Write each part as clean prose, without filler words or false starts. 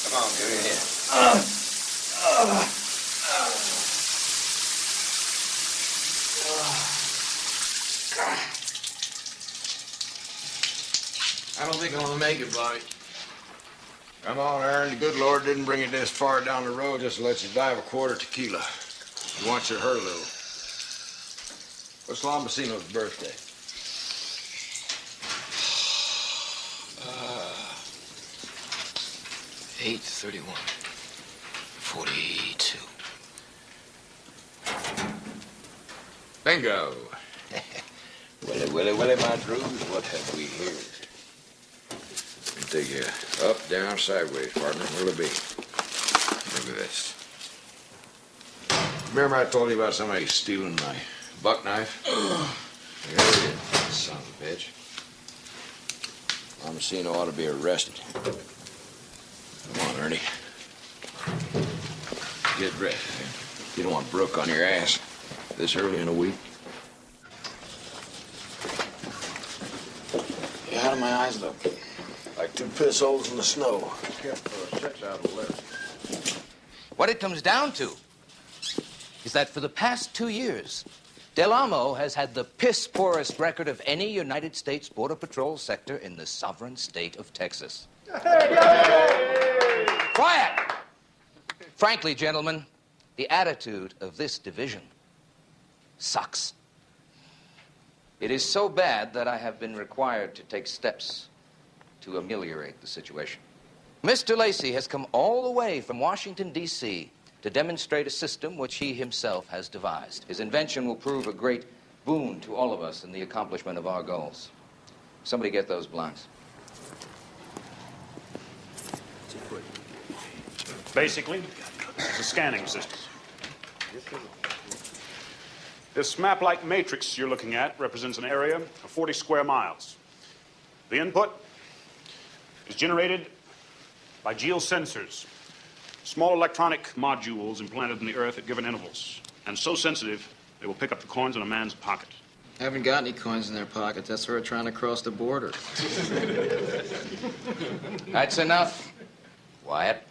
Come on, give me here. I don't think I'm gonna make it, Bobby. Come on, Aaron. The good Lord didn't bring you this far down the road just to let you die of a quart of tequila. He wants you to hurt a little. What's Lombasino's birthday? 8/31/42. Bingo. Willie, my Drews, what have we here? I'll take you up, down, sideways, partner. Where'll it be? Look at this. Remember I told you about somebody stealing my buck knife? There it is, son of a bitch. Lombasino ought to be arrested. Come on, Ernie. Get dressed. You don't want Brooke on your ass this early in the week. Yeah, how do my eyes look? Like two piss holes in the snow. What it comes down to is that for the past 2 years, Del Amo has had the piss-poorest record of any United States Border Patrol sector in the sovereign state of Texas. Quiet! Frankly, gentlemen, the attitude of this division sucks. It is so bad that I have been required to take steps to ameliorate the situation. Mr. Lacey has come all the way from Washington, D.C. to demonstrate a system which he himself has devised. His invention will prove a great boon to all of us in the accomplishment of our goals. Somebody get those blinds. Basically, it's a scanning system. This map-like matrix you're looking at represents an area of 40 square miles. The input is generated by geosensors, small electronic modules implanted in the earth at given intervals, and so sensitive they will pick up the coins in a man's pocket. Haven't got any coins in their pockets. That's why we're trying to cross the border. That's enough. Wyatt.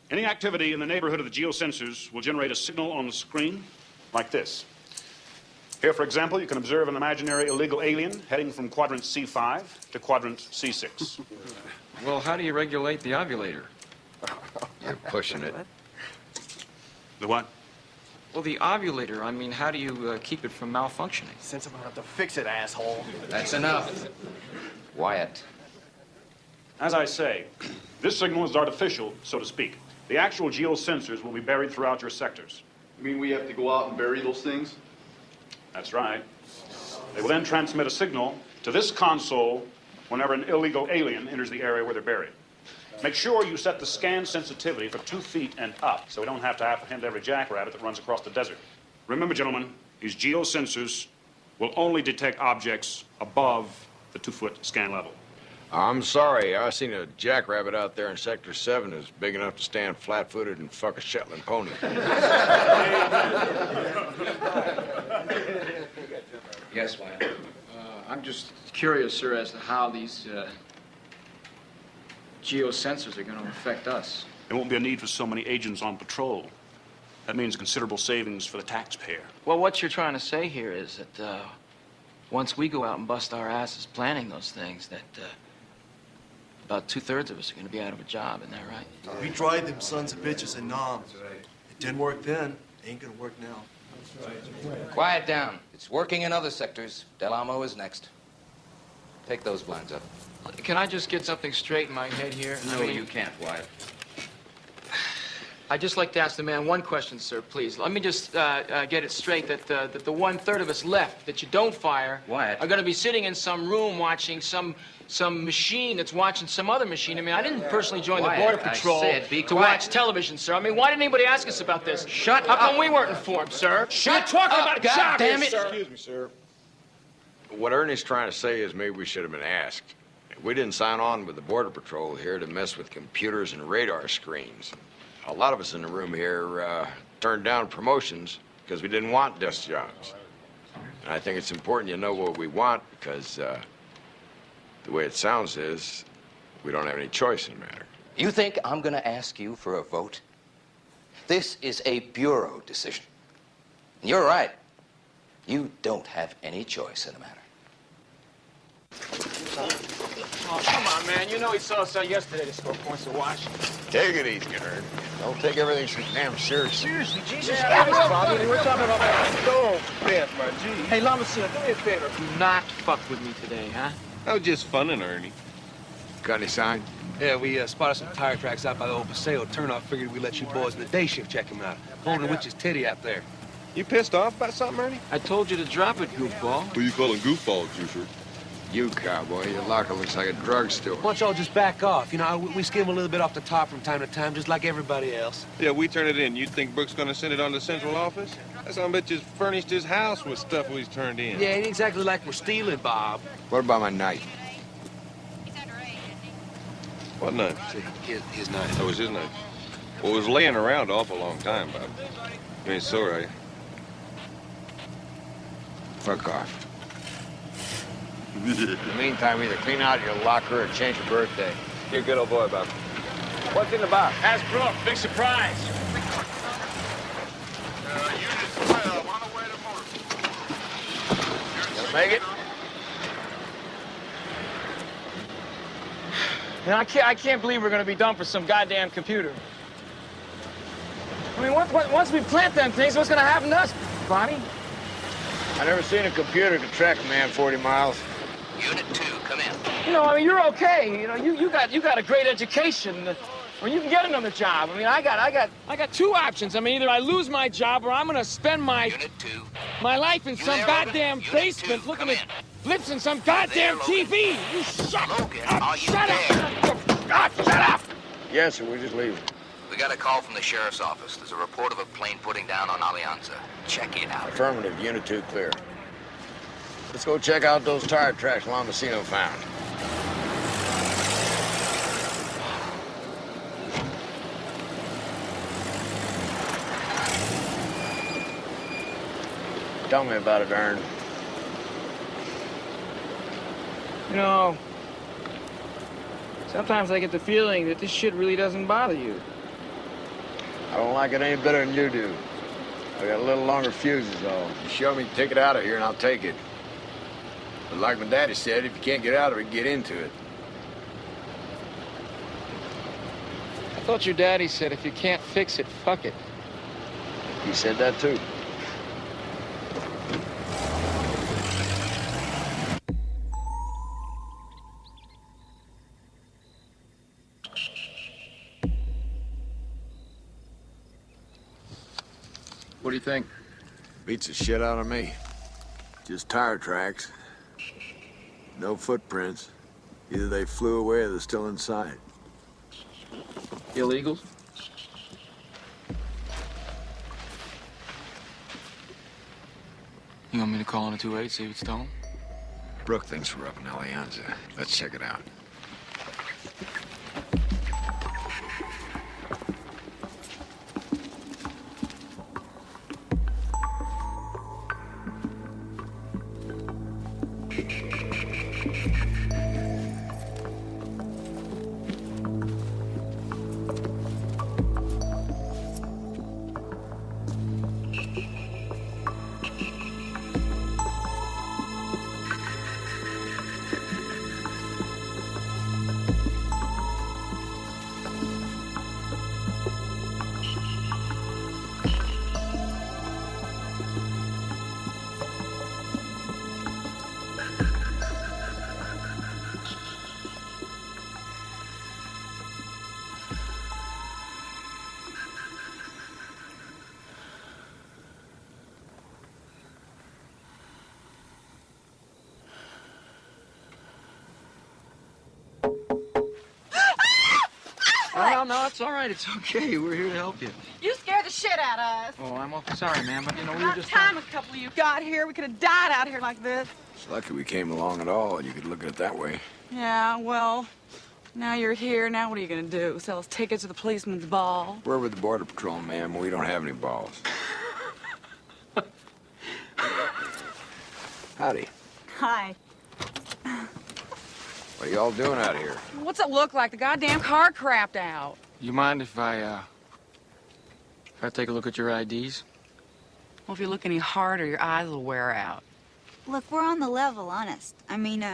Any activity in the neighborhood of the geosensors will generate a signal on the screen like this. Here, for example, you can observe an imaginary illegal alien heading from quadrant C5 to quadrant C6. Well, how do you regulate the ovulator? You're pushing it. The what? Well, the ovulator, I mean, how do you keep it from malfunctioning? Since I'm gonna have to fix it, asshole. That's enough. Wyatt. As I say, this signal is artificial, so to speak. The actual geosensors will be buried throughout your sectors. You mean we have to go out and bury those things? That's right. They will then transmit a signal to this console whenever an illegal alien enters the area where they're buried. Make sure you set the scan sensitivity for 2 feet and up, so we don't have to apprehend every jackrabbit that runs across the desert. Remember, gentlemen, these geosensors will only detect objects above the 2-foot scan level. I'm sorry. I seen a jackrabbit out there in Sector 7 that's big enough to stand flat-footed and fuck a Shetland pony. Yes, Wyatt. I'm just curious, sir, as to how these geosensors are going to affect us. There won't be a need for so many agents on patrol. That means considerable savings for the taxpayer. Well, what you're trying to say here is that once we go out and bust our asses planning those things, that about 2/3 of us are going to be out of a job. Isn't that right? We tried them sons of bitches in Nam. It didn't work then. Ain't gonna work now. Quiet down. It's working in other sectors. Del Amo is next. Take those blinds up. Can I just get something straight in my head here? No, you can't, Wyatt. I'd just like to ask the man one question, sir, please. Let me just get it straight that the 1/3 of us left that you don't fire Wyatt. are going to be sitting in some room watching some machine that's watching some other machine. I mean, I didn't personally join the Wyatt, Border I Patrol said be to quiet. watch television, sir. I mean, why didn't anybody ask us about this? Shut How up. come we weren't informed, sir? Shut We're talking up, about a God job damn here, it. sir. Excuse me, sir. What Ernie's trying to say is maybe we should have been asked. We didn't sign on with the Border Patrol here to mess with computers and radar screens. A lot of us in the room here turned down promotions because we didn't want desk jobs. And I think it's important you know what we want because the way it sounds is we don't have any choice in the matter. You think I'm going to ask you for a vote? This is a Bureau decision. And you're right. You don't have any choice in the matter. Oh, come on, man. You know he saw us out yesterday to score points to Washington. Take it easy, Ern. Don't take everything so damn seriously. Seriously, Jesus. We're talking about that stove fence, my G. Hey, Lamasina, do me a favor. Do not fuck with me today, huh? That was just funning, Ernie. Got any sign? Yeah, we spotted some tire tracks out by the old Paseo turnoff. Figured we'd let you boys in the day shift check him out. Holding a witch's titty out there. You pissed off about something, Ernie? I told you to drop it, goofball. Who you calling goofball, Juicer? You, cowboy. Your locker looks like a drugstore. Why don't y'all just back off? You know, we skim a little bit off the top from time to time, just like everybody else. Yeah, we turn it in. You think Brooks gonna send it on to the central office? That son of a bitch just furnished his house with stuff we've turned in. Yeah, ain't exactly like we're stealing, Bob. What about my knife? What knife? His knife. That was his knife. Well, it was laying around an awful long time, Bob. You ain't sore, are you? Fuck off. In the meantime, either clean out your locker or change your birthday. You're a good old boy, Bob. What's in the box? Ask Brooke. Big surprise. Gonna make it? You know, I can't believe we're going to be done for some goddamn computer. I mean, once we plant them things, what's going to happen to us, Bonnie? I never seen a computer to track a man 40 miles. Unit 2, come in. You know, I mean, you're okay. You know, you got a great education. Well, you can get another job. I mean, I got two options. I mean, either I lose my job or I'm going to spend my Unit 2. my life in You some there, goddamn Logan? Unit basement 2, looking come at in. flips in some goddamn There, Logan. TV. You shut Logan, up. are you Shut there? up. God, shut up. Yes, sir, we're just leaving. We got a call from the sheriff's office. There's a report of a plane putting down on Alianza. Check it out. Affirmative, Unit 2 clear. Let's go check out those tire tracks Lamasino found. Tell me about it, Ern. You know, sometimes I get the feeling that this shit really doesn't bother you. I don't like it any better than you do. I got a little longer fuses, though. You show me the ticket out of here, and I'll take it. But like my daddy said, if you can't get out of it, get into it. I thought your daddy said if you can't fix it, fuck it. He said that, too. What do you think? Beats the shit out of me. Just tire tracks. No footprints. Either they flew away or they're still inside. Illegals? You want me to call in a 2-8, see if it's stolen? Brooke thinks we're up in Alianza. Let's check it out. No, it's all right. It's okay. We're here to help you. You scared the shit out of us. Oh, I'm awfully sorry, ma'am, but, you know, we were About just... time a couple of you got here. We could have died out here like this. It's lucky we came along at all. You could look at it that way. Yeah, well, now you're here. Now what are you going to do? Sell us tickets to the policeman's ball? We're with the Border Patrol, ma'am. We don't have any balls. Howdy. Hi. What are y'all doing out here? What's it look like? The goddamn car crapped out. You mind if I take a look at your IDs? Well, if you look any harder, your eyes will wear out. Look, we're on the level, honest. I mean,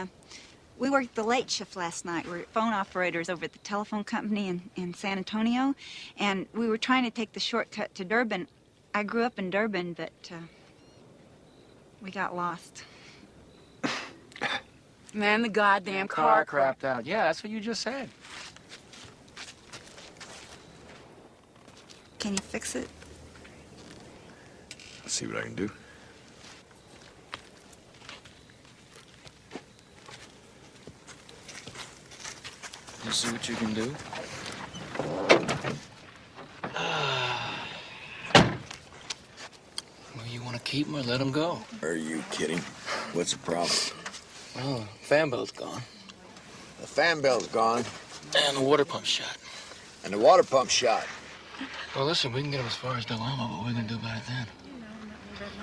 we worked the late shift last night. We're phone operators over at the telephone company in San Antonio, and we were trying to take the shortcut to Durban. I grew up in Durban, but we got lost. Man, the goddamn car crapped out. Yeah, that's what you just said. Can you fix it? I'll see what I can do. You see what you can do? Well, you want to keep him or let him go? Are you kidding? What's the problem? Well, the fan belt's gone. The fan belt's gone. And the water pump shot. And the water pump shot. Well, listen, we can get him as far as Del Amo, but what are we going to do about it then?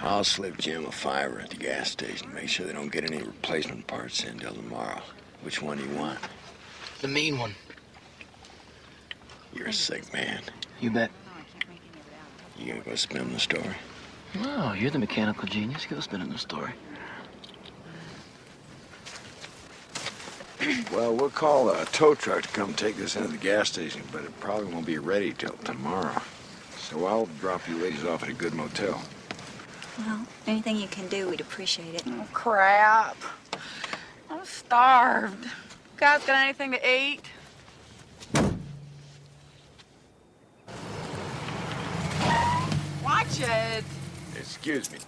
I'll slip Jim a $5 at the gas station. Make sure they don't get any replacement parts in till tomorrow. Which one do you want? The mean one. You're a sick man. You bet. You gonna go spin the story? No, you're the mechanical genius. Go spinning the story. Well, we'll call a tow truck to come take us into the gas station, but it probably won't be ready till tomorrow. So I'll drop you ladies off at a good motel. Well, anything you can do, we'd appreciate it. Oh, crap. I'm starved. Guys, got anything to eat? Watch it. Excuse me.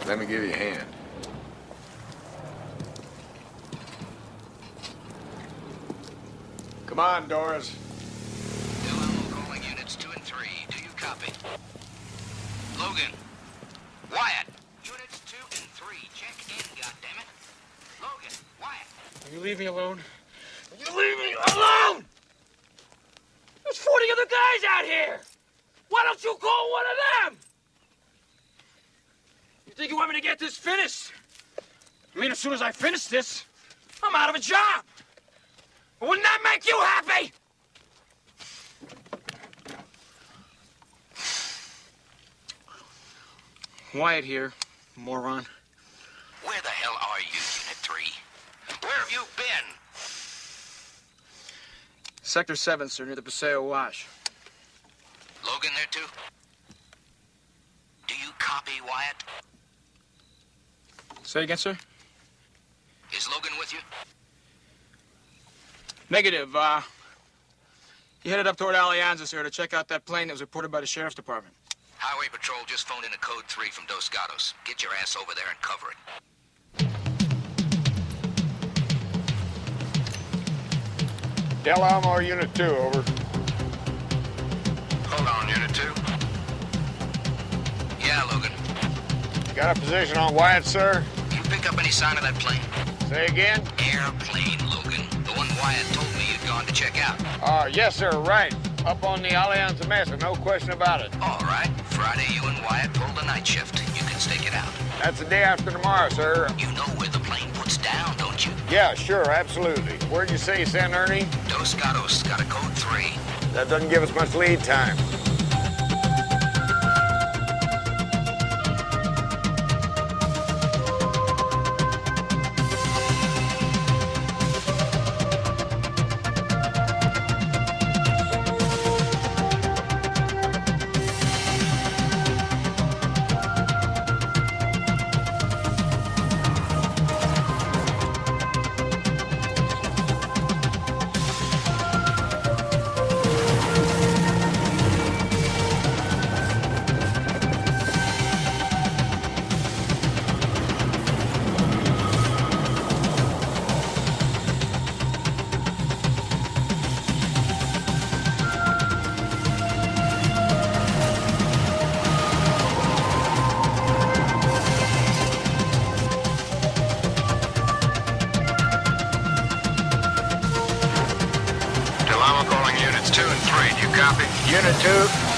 Let me give you a hand. Come on, Doris. Del Amo calling units 2 and 3. Do you copy? Logan. Wyatt. Units 2 and 3. Check in, goddammit. Logan. Wyatt. Will you leave me alone? Will you leave me alone? There's 40 other guys out here. Why don't you call one of them? You think you want me to get this finished? I mean, as soon as I finish this, I'm out of a job. Wouldn't that make you happy? Wyatt here, moron. Where the hell are you, Unit 3? Where have you been? Sector 7, sir, near the Paseo Wash. Logan there, too? Do you copy, Wyatt? Say again, sir? Is Logan with you? Negative. He headed up toward Alianzas here to check out that plane that was reported by the sheriff's department. Highway Patrol just phoned in a code 3 from Dos Gatos. Get your ass over there and cover it. Del Alamo, Unit 2, over. Hold on, Unit 2. Yeah, Logan. Got a position on Wyatt, sir? You pick up any sign of that plane? Say again? Airplane, Logan. The one Wyatt told me you'd gone to check out. Yes, sir, right. Up on the Alianza Mesa, no question about it. All right. Friday, you and Wyatt pulled the night shift. You can stake it out. That's the day after tomorrow, sir. You know where the plane puts down, don't you? Yeah, sure, absolutely. Where'd you say, San Ernie? Dos Gatos got a code 3. That doesn't give us much lead time. Copy. Unit 2.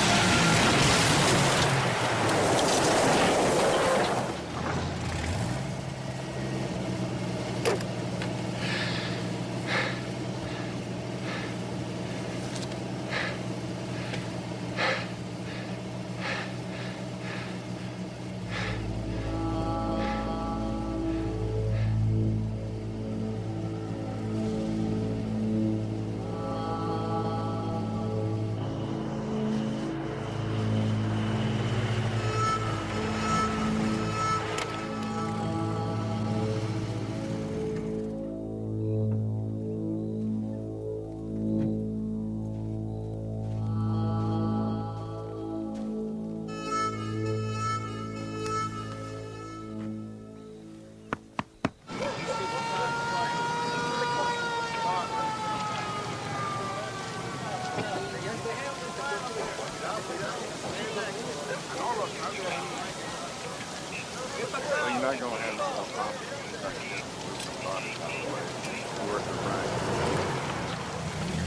not going to have no problem.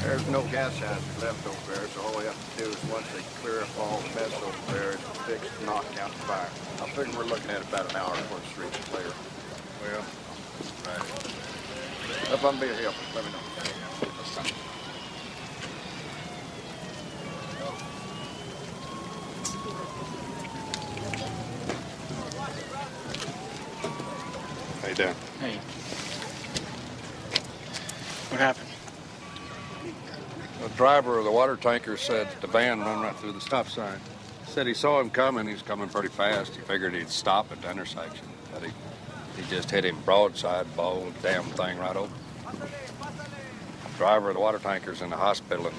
There's no gas houses left over there, so all we have to do is once they clear up all the mess over there, is fix, knock out the fire. I figure we're looking at about an hour before the street's clear. Well, right. If I'm being helpful, let me know. How you doing? Hey. What happened? The driver of the water tanker said the van run right through the stop sign. Said he saw him coming. He was coming pretty fast. He figured he'd stop at the intersection, but he just hit him broadside, bowled the damn thing right over. The driver of the water tanker's in the hospital, and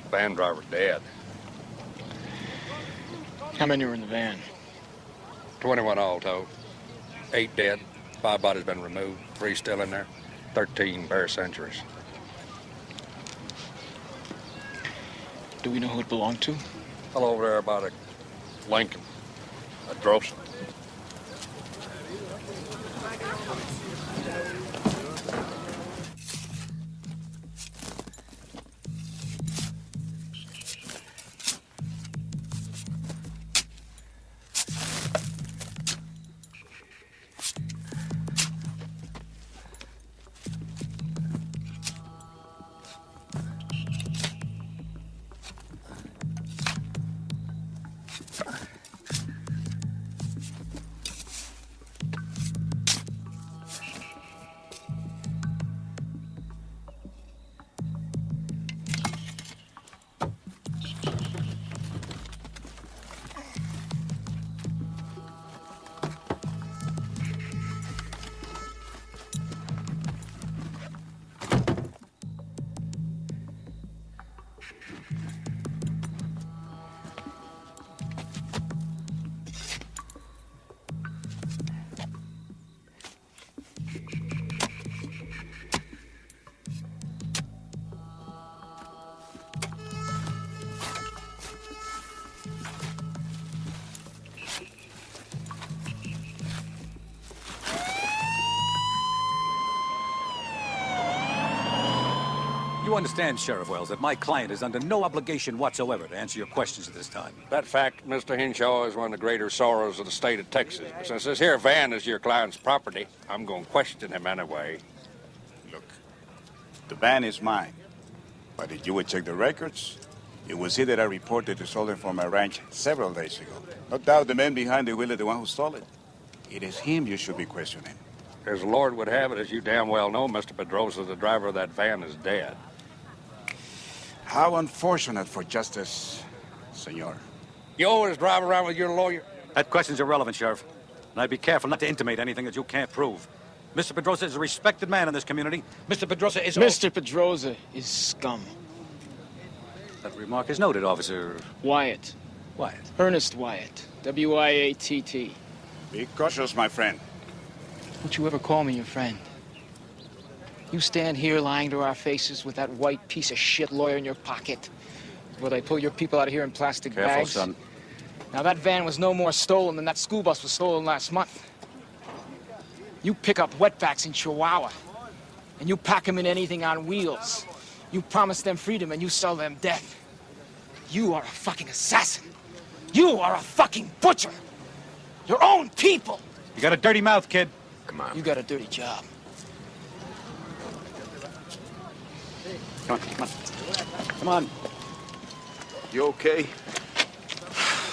the van driver's dead. How many were in the van? 21 all told. 8 dead. 5 bodies been removed. 3 still in there. 13 bare centuries. Do we know who it belonged to? All over there about a Lincoln, a Drossen. You understand, Sheriff Wells, that my client is under no obligation whatsoever to answer your questions at this time. That fact, Mr. Henshaw, is one of the greater sorrows of the state of Texas. But since this here van is your client's property, I'm going to question him anyway. Look, the van is mine. But if you would check the records, you will see that I reported it stolen from my ranch several days ago. No doubt the man behind the wheel is the one who stole it. It is him you should be questioning. As the Lord would have it, as you damn well know, Mr. Pedrosa, the driver of that van is dead. How unfortunate for justice, senor. You always drive around with your lawyer? That question's irrelevant, Sheriff. And I'd be careful not to intimate anything that you can't prove. Mr. Pedrosa is a respected man in this community. Mr. Pedrosa is... Mr. Pedrosa is scum. That remark is noted, Officer... Wyatt. Wyatt. Ernest Wyatt. W-I-A-T-T. Be cautious, my friend. Don't you ever call me your friend. You stand here lying to our faces with that white piece of shit lawyer in your pocket. Will they pull your people out of here in plastic bags? Careful, son. Now, that van was no more stolen than that school bus was stolen last month. You pick up wetbacks in Chihuahua, and you pack them in anything on wheels. You promise them freedom, and you sell them death. You are a fucking assassin. You are a fucking butcher. Your own people. You got a dirty mouth, kid. Come on. You got a dirty job. Come on, come on. Come on. You okay?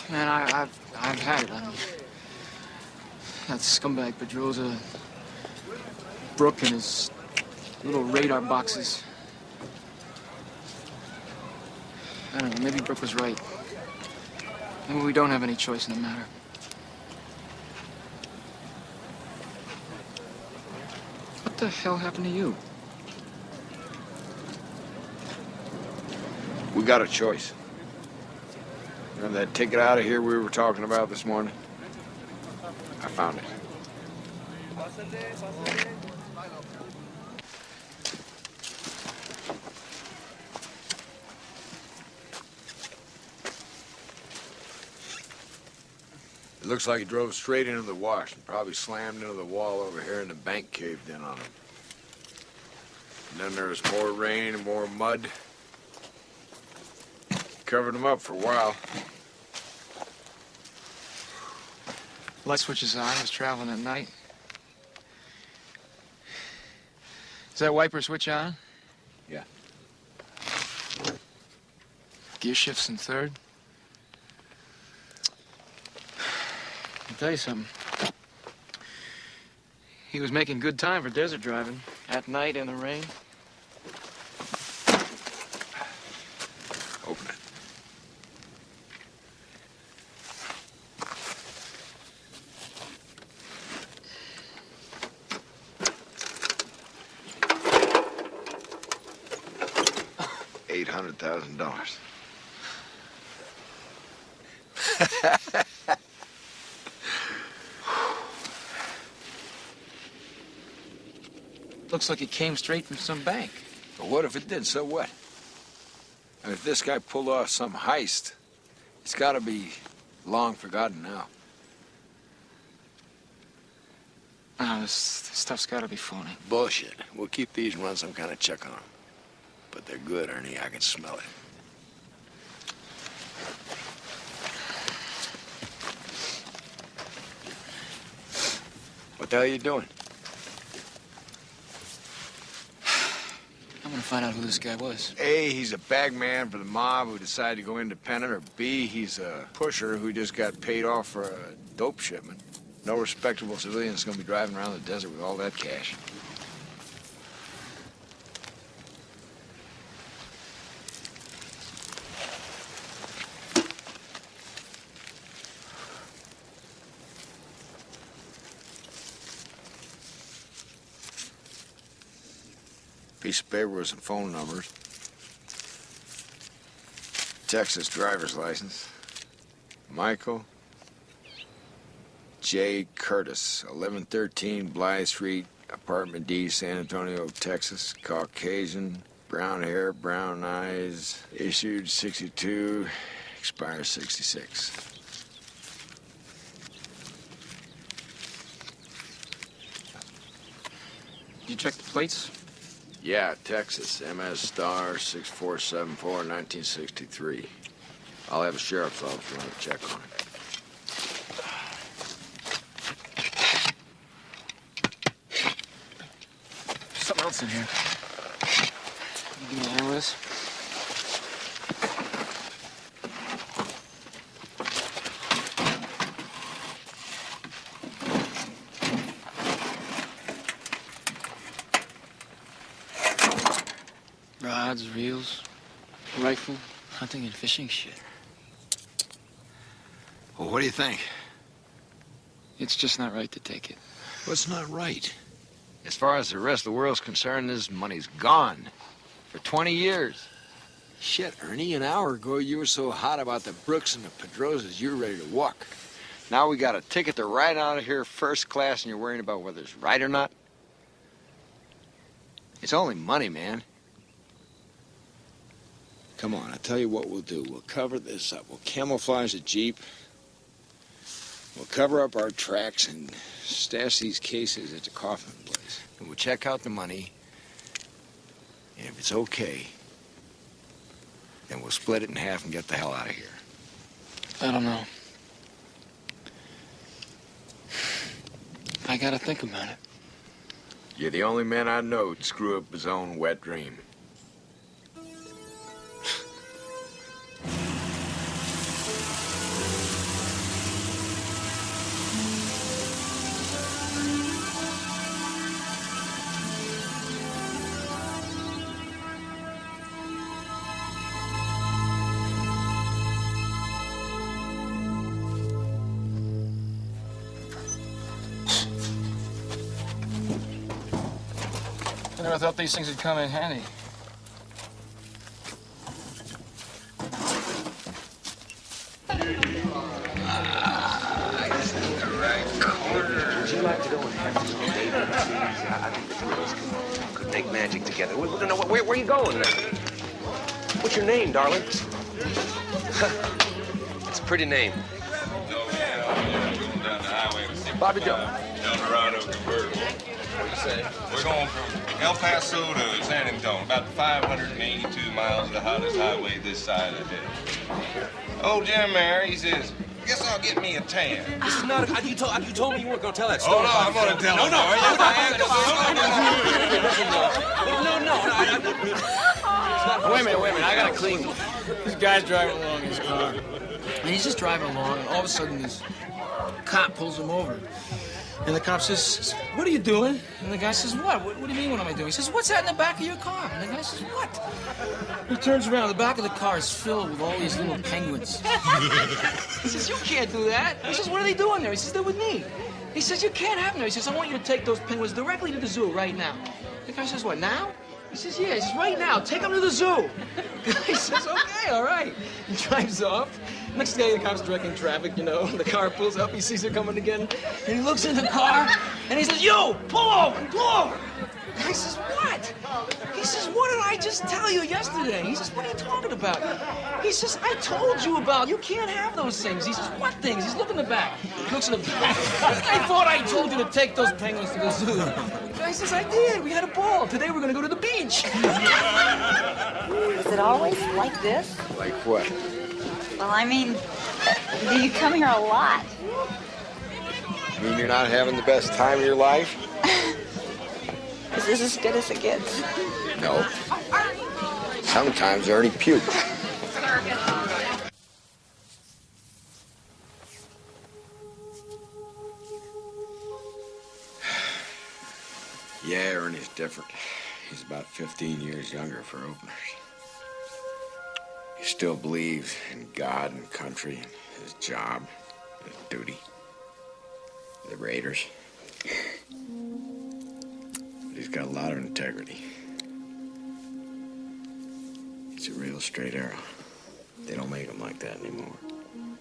Man, I've had it. I mean, that scumbag Pedrosa, Brooke and his little radar boxes. I don't know, maybe Brooke was right. Maybe we don't have any choice in the matter. What the hell happened to you? We got a choice. Remember that ticket out of here we were talking about this morning? I found it. It looks like he drove straight into the wash and probably slammed into the wall over here and the bank caved in on him. And then there was more rain and more mud. Covered him up for a while. Light switches on. I was traveling at night. Is that wiper switch on? Yeah. Gear shifts in third. I'll tell you something. He was making good time for desert driving. At night in the rain. Open it. $800,000. Looks like it came straight from some bank. But what if it did? So what? And if this guy pulled off some heist, it's got to be long forgotten now. Oh, this stuff's got to be phony. Bullshit. We'll keep these and run some kind of check on them. But they're good, Ernie. I can smell it. What the hell are you doing? I'm gonna find out who this guy was. A, he's a bagman for the mob who decided to go independent, or B, he's a pusher who just got paid off for a dope shipment. No respectable civilian's gonna be driving around the desert with all that cash. Piece of paper with some phone numbers. Texas driver's license. Michael J. Curtis, 1113 Blythe Street, Apartment D, San Antonio, Texas. Caucasian, brown hair, brown eyes. Issued 62, expires 66. Did you check the plates? Yeah, Texas, MS star 6474, 1963. I'll have a sheriff's office run a check on it. Something else in here. You give me a hand with this? Rods, reels, rifle, hunting and fishing shit. Well, what do you think? It's just not right to take it. What's not right? As far as the rest of the world's concerned, this money's gone. For 20 years. Shit, Ernie, an hour ago you were so hot about the Brooks and the Pedrosas, you were ready to walk. Now we got a ticket to ride out of here first class and you're worrying about whether it's right or not? It's only money, man. Come on, I'll tell you what we'll do. We'll cover this up. We'll camouflage the Jeep. We'll cover up our tracks and stash these cases at the Kaufman place. And we'll check out the money. And if it's okay, then we'll split it in half and get the hell out of here. I don't know. I gotta think about it. You're the only man I know who'd screw up his own wet dream. I never thought these things would come in handy. Would you like to go and have this date? I think the girls could make magic together. Where are you going now? What's your name, darling? It's a pretty name. Bobby Joe. Eldorado convertible. What do you say? We're going from El Paso to San Antonio, about 582 miles of the hottest highway this side of the hill. Old Jim there, he says, guess I'll get me a tan. This is not you told me you weren't going to tell that story. Oh, no, I'm going to tell it. No. Wait a minute. I got a clean one. This guy's driving along in his car. And he's just driving along, and all of a sudden this cop pulls him over. And the cop says, "What are you doing?" And the guy says, "What? What do you mean, what am I doing?" He says, "What's that in the back of your car?" And the guy says, "What?" He turns around. The back of the car is filled with all these little penguins. He says, "You can't do that." He says, "What are they doing there?" He says, "They're with me." He says, "You can't have them there." He says, "I want you to take those penguins directly to the zoo right now." The guy says, "What, now?" He says, "Yeah." He says, "Right now. Take them to the zoo." He says, "Okay, all right." He drives off. Next day, the cop's directing traffic, you know. The car pulls up, he sees her coming again, and he looks in the car, and he says, "You, pull over, pull over." And he says, "What?" He says, "What did I just tell you yesterday?" He says, "What are you talking about?" He says, "I told you about, you can't have those things." He says, "What things?" He's looking in the back. He looks in the back. "I thought I told you to take those penguins to the zoo." The guy says, "I did, we had a ball. Today we're gonna go to the beach." Is it always like this? Like what? Well, I mean, do you come here a lot? You mean you're not having the best time of your life? Is this as good as it gets? No. Sometimes Ernie pukes. Yeah, Ernie's different. He's about 15 years younger for openers. He still believes in God and country and his job, his duty. The Raiders. But he's got a lot of integrity. He's a real straight arrow. They don't make him like that anymore.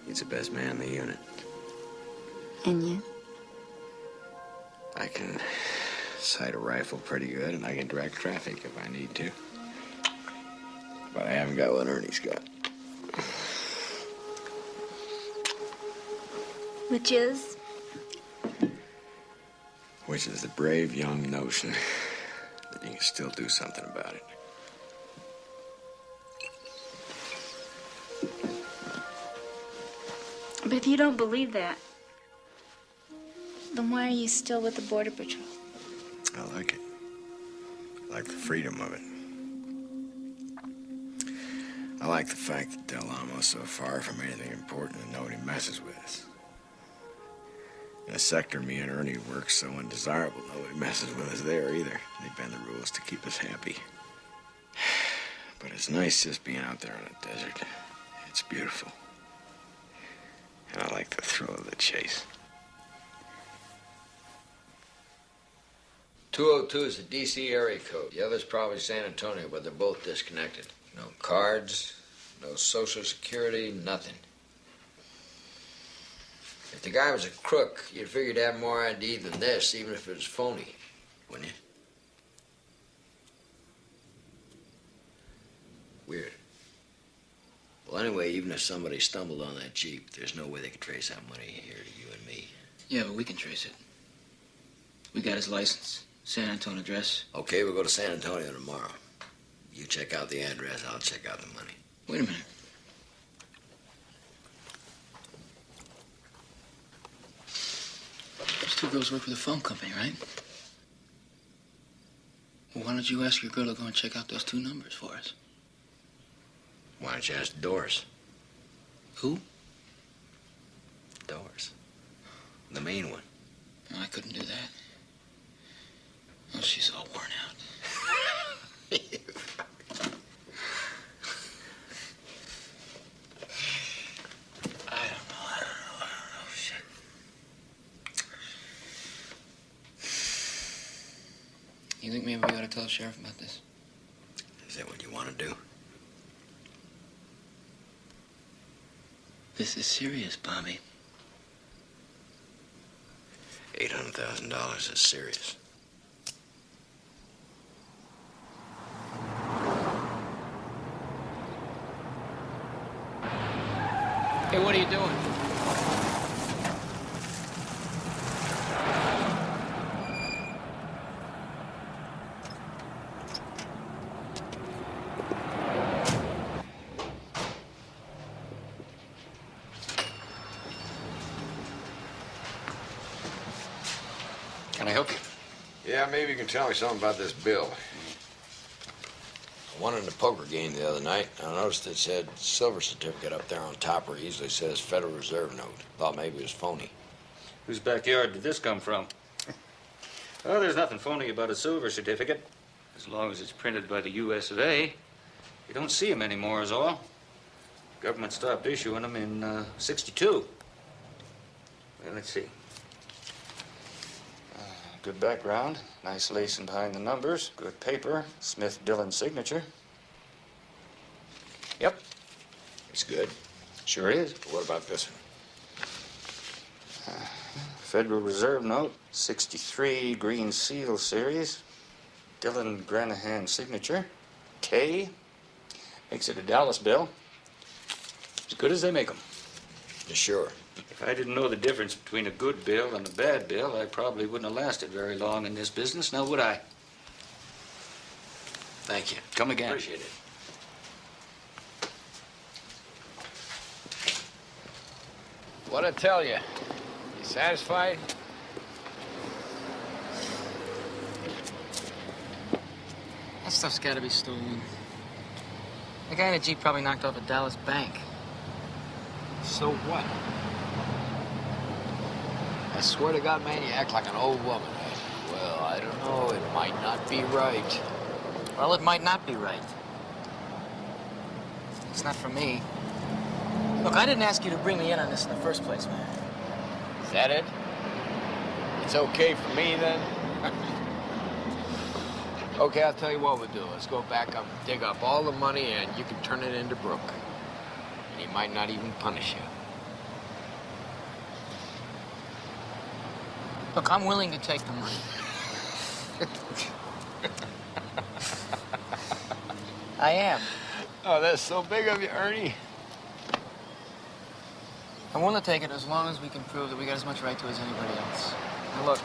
He's the best man in the unit. And you? I can sight a rifle pretty good, and I can direct traffic if I need to. But I haven't got what Ernie's got. Which is? Which is the brave young notion that you can still do something about it. But if you don't believe that, then why are you still with the Border Patrol? I like it. I like the freedom of it. I like the fact that Del Amo's so far from anything important and nobody messes with us. In a sector me and Ernie work so undesirable, nobody messes with us there either. They bend the rules to keep us happy. But it's nice just being out there in the desert. It's beautiful. And I like the thrill of the chase. 202 is the D.C. area code. The other's probably San Antonio, but they're both disconnected. No cards, no social security, nothing. If the guy was a crook, you'd figure he'd have more ID than this, even if it was phony, wouldn't you? Weird. Well, anyway, even if somebody stumbled on that Jeep, there's no way they could trace that money here to you and me. Yeah, but we can trace it. We got his license, San Antonio address. Okay, we'll go to San Antonio tomorrow. You check out the address, I'll check out the money. Wait a minute. Those two girls work for the phone company, right? Well, why don't you ask your girl to go and check out those two numbers for us? Why don't you ask Doris? Who? Doris. The main one. No, I couldn't do that. Oh, she's all worn out. I don't know. Shit. You think maybe we ought to tell the sheriff about this? Is that what you want to do? This is serious, Bobby. $800,000 is serious. Hey, what are you doing? Can I help you? Yeah, maybe you can tell me something about this bill. I won in the poker game the other night. I noticed it said silver certificate up there on top where it usually says Federal Reserve note. Thought maybe it was phony. Whose backyard did this come from? Well, there's nothing phony about a silver certificate. As long as it's printed by the U.S. of A. You don't see them anymore is all. Government stopped issuing them in '62. Well, let's see. Good background, nice lacing behind the numbers, good paper, Smith Dillon signature. Yep. It's good. Sure is. What about this one? Federal Reserve note, 63 green seal series. Dillon Granahan signature. K. Makes it a Dallas bill. As good as they make them. You sure? If I didn't know the difference between a good bill and a bad bill, I probably wouldn't have lasted very long in this business, now would I? Thank you. Come again. Appreciate it. What'd I tell you? You satisfied? That stuff's gotta be stolen. The guy in the Jeep probably knocked off a Dallas bank. So what? I swear to God, man, you act like an old woman. Well, I don't know. It might not be right. Well, it might not be right. It's not for me. Look, I didn't ask you to bring me in on this in the first place, man. Is that it? It's okay for me, then? Okay, I'll tell you what we'll do. Let's go back up and dig up all the money, and you can turn it into Brooke. And he might not even punish you. Look, I'm willing to take the money. I am. Oh, that's so big of you, Ernie. I'm willing to take it as long as we can prove that we got as much right to it as anybody else. Now, look,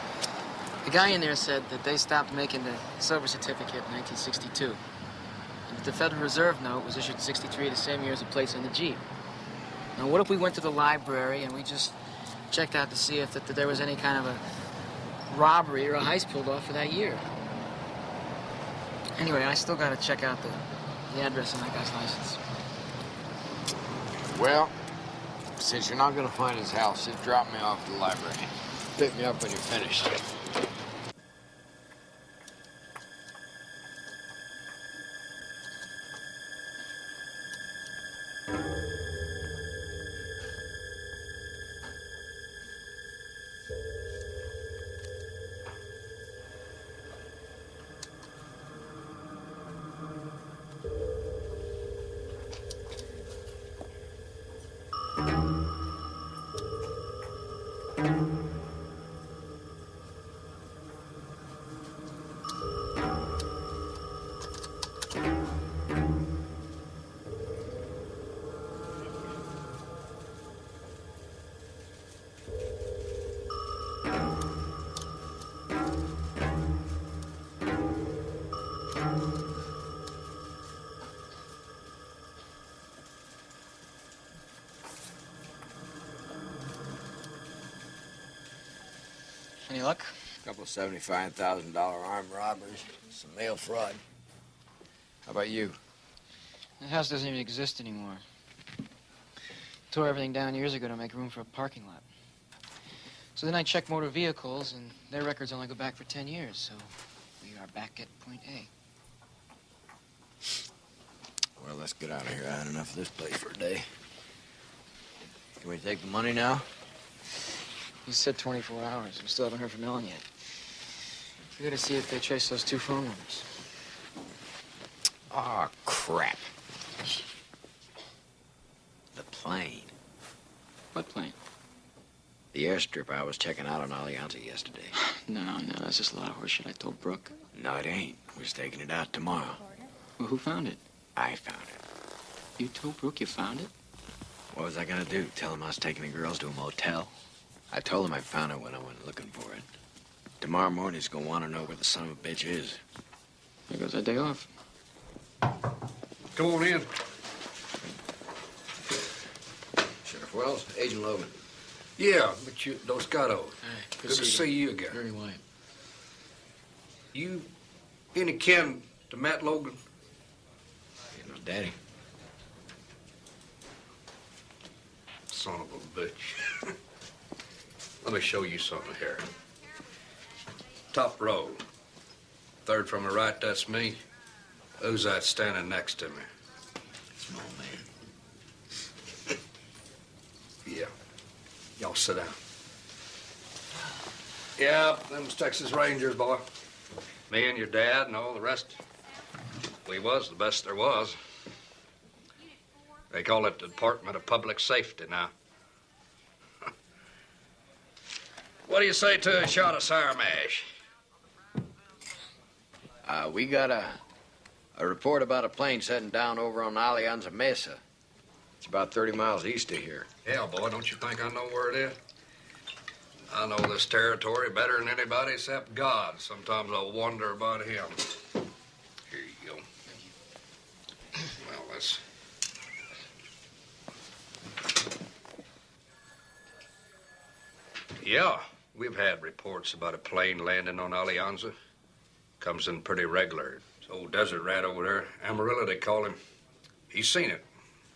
The guy in there said that they stopped making the silver certificate in 1962. And that the Federal Reserve note was issued in 63, the same year as the plates on the Jeep. Now, what if we went to the library and we just checked out to see if that there was any kind of a robbery or a heist pulled off for that year? Anyway, I still gotta check out the address on that guy's license. Well, since you're not gonna find his house, just drop me off at the library. Pick me up when you're finished. Any luck? A couple of $75,000 armed robberies, some mail fraud. How about you? The house doesn't even exist anymore. Tore everything down years ago to make room for a parking lot. So then I checked motor vehicles, and their records only go back for 10 years, so we are back at point A. Well, let's get out of here. I had enough of this place for a day. Can we take the money now? You said 24 hours. We still haven't heard from Ellen yet. We gotta see if they trace those 2 phone numbers. Aw, crap. The plane. What plane? The airstrip I was checking out on Alianza yesterday. No, that's just a lot of horseshit. I told Brooke. No, it ain't. We're taking it out tomorrow. Well, who found it? I found it. You told Brooke you found it? What was I gonna do? Tell him I was taking the girls to a motel? I told him I found it when I went looking for it. Tomorrow morning he's gonna want to know where the son of a bitch is. There goes our day off. Come on in. Sheriff Wells, Agent Logan. Yeah, but you, Dos Gatos. Hey, Good to see you again. Very white. You any kin to Matt Logan? You know, Daddy. Son of a bitch. Let me show you something here. Top row. Third from the right, that's me. Who's that standing next to me? Small man. Yeah. Y'all sit down. Yeah, them's Texas Rangers, boy. Me and your dad and all the rest. We was the best there was. They call it the Department of Public Safety now. What do you say to a shot of sour mash? We got a report about a plane setting down over on Alianza Mesa. It's about 30 miles east of here. Hell, boy, don't you think I know where it is? I know this territory better than anybody except God. Sometimes I wonder about him. Here you go. Well, let's... Yeah, we've had reports about a plane landing on Alianza. Comes in pretty regular. It's old desert rat over there. Amarillo, they call him. He's seen it.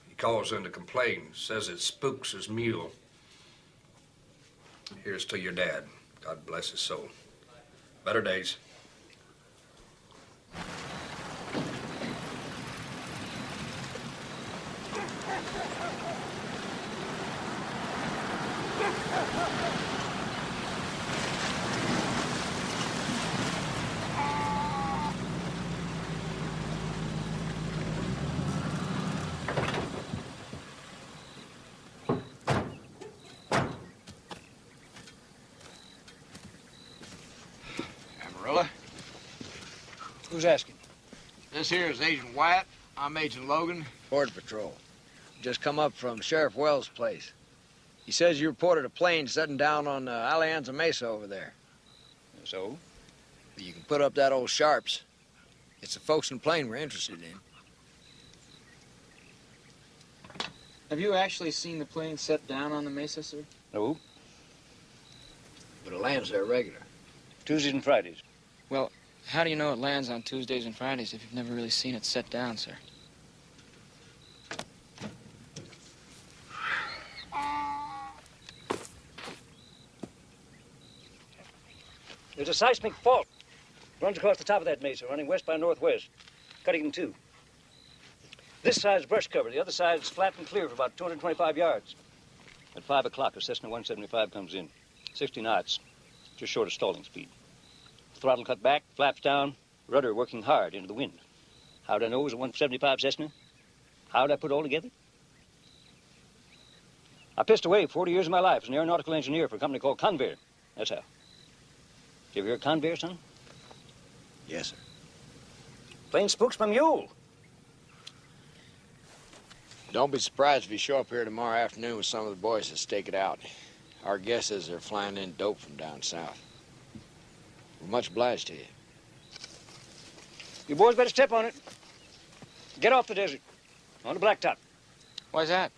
He calls in to complain. Says it spooks his mule. Here's to your dad. God bless his soul. Better days. Amarillo? Who's asking? This here is Agent Wyatt. I'm Agent Logan, Border Patrol. Just come up from Sheriff Wells' place. He says you reported a plane setting down on Alianza Mesa over there. So? You can put up that old Sharps. It's the folks in the plane we're interested in. Have you actually seen the plane set down on the mesa, sir? No. But it lands there regular. Tuesdays and Fridays. Well, how do you know it lands on Tuesdays and Fridays if you've never really seen it set down, sir? There's a seismic fault. Runs across the top of that mesa, running west by northwest, cutting in two. This side's brush cover. The other side's flat and clear for about 225 yards. At 5 o'clock, a Cessna 175 comes in. 60 knots, just short of stalling speed. Throttle cut back, flaps down, rudder working hard into the wind. How'd I know it was a 175 Cessna? How'd I put it all together? I pissed away 40 years of my life as an aeronautical engineer for a company called Convair. That's how. You ever hear of Convair, son? Yes, sir. Plane spooks my mule. Don't be surprised if you show up here tomorrow afternoon with some of the boys that stake it out. Our guess is they're flying in dope from down south. We're much obliged to you. You boys better step on it. Get off the desert. On the blacktop. Why's that?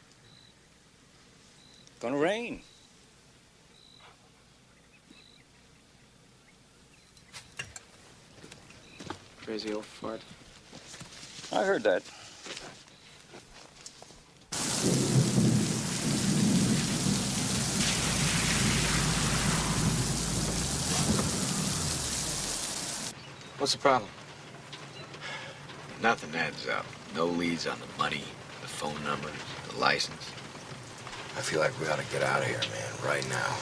Gonna rain. Crazy old fart. I heard that. What's the problem? Nothing adds up. No leads on the money, the phone numbers, the license. I feel like we ought to get out of here, man, right now.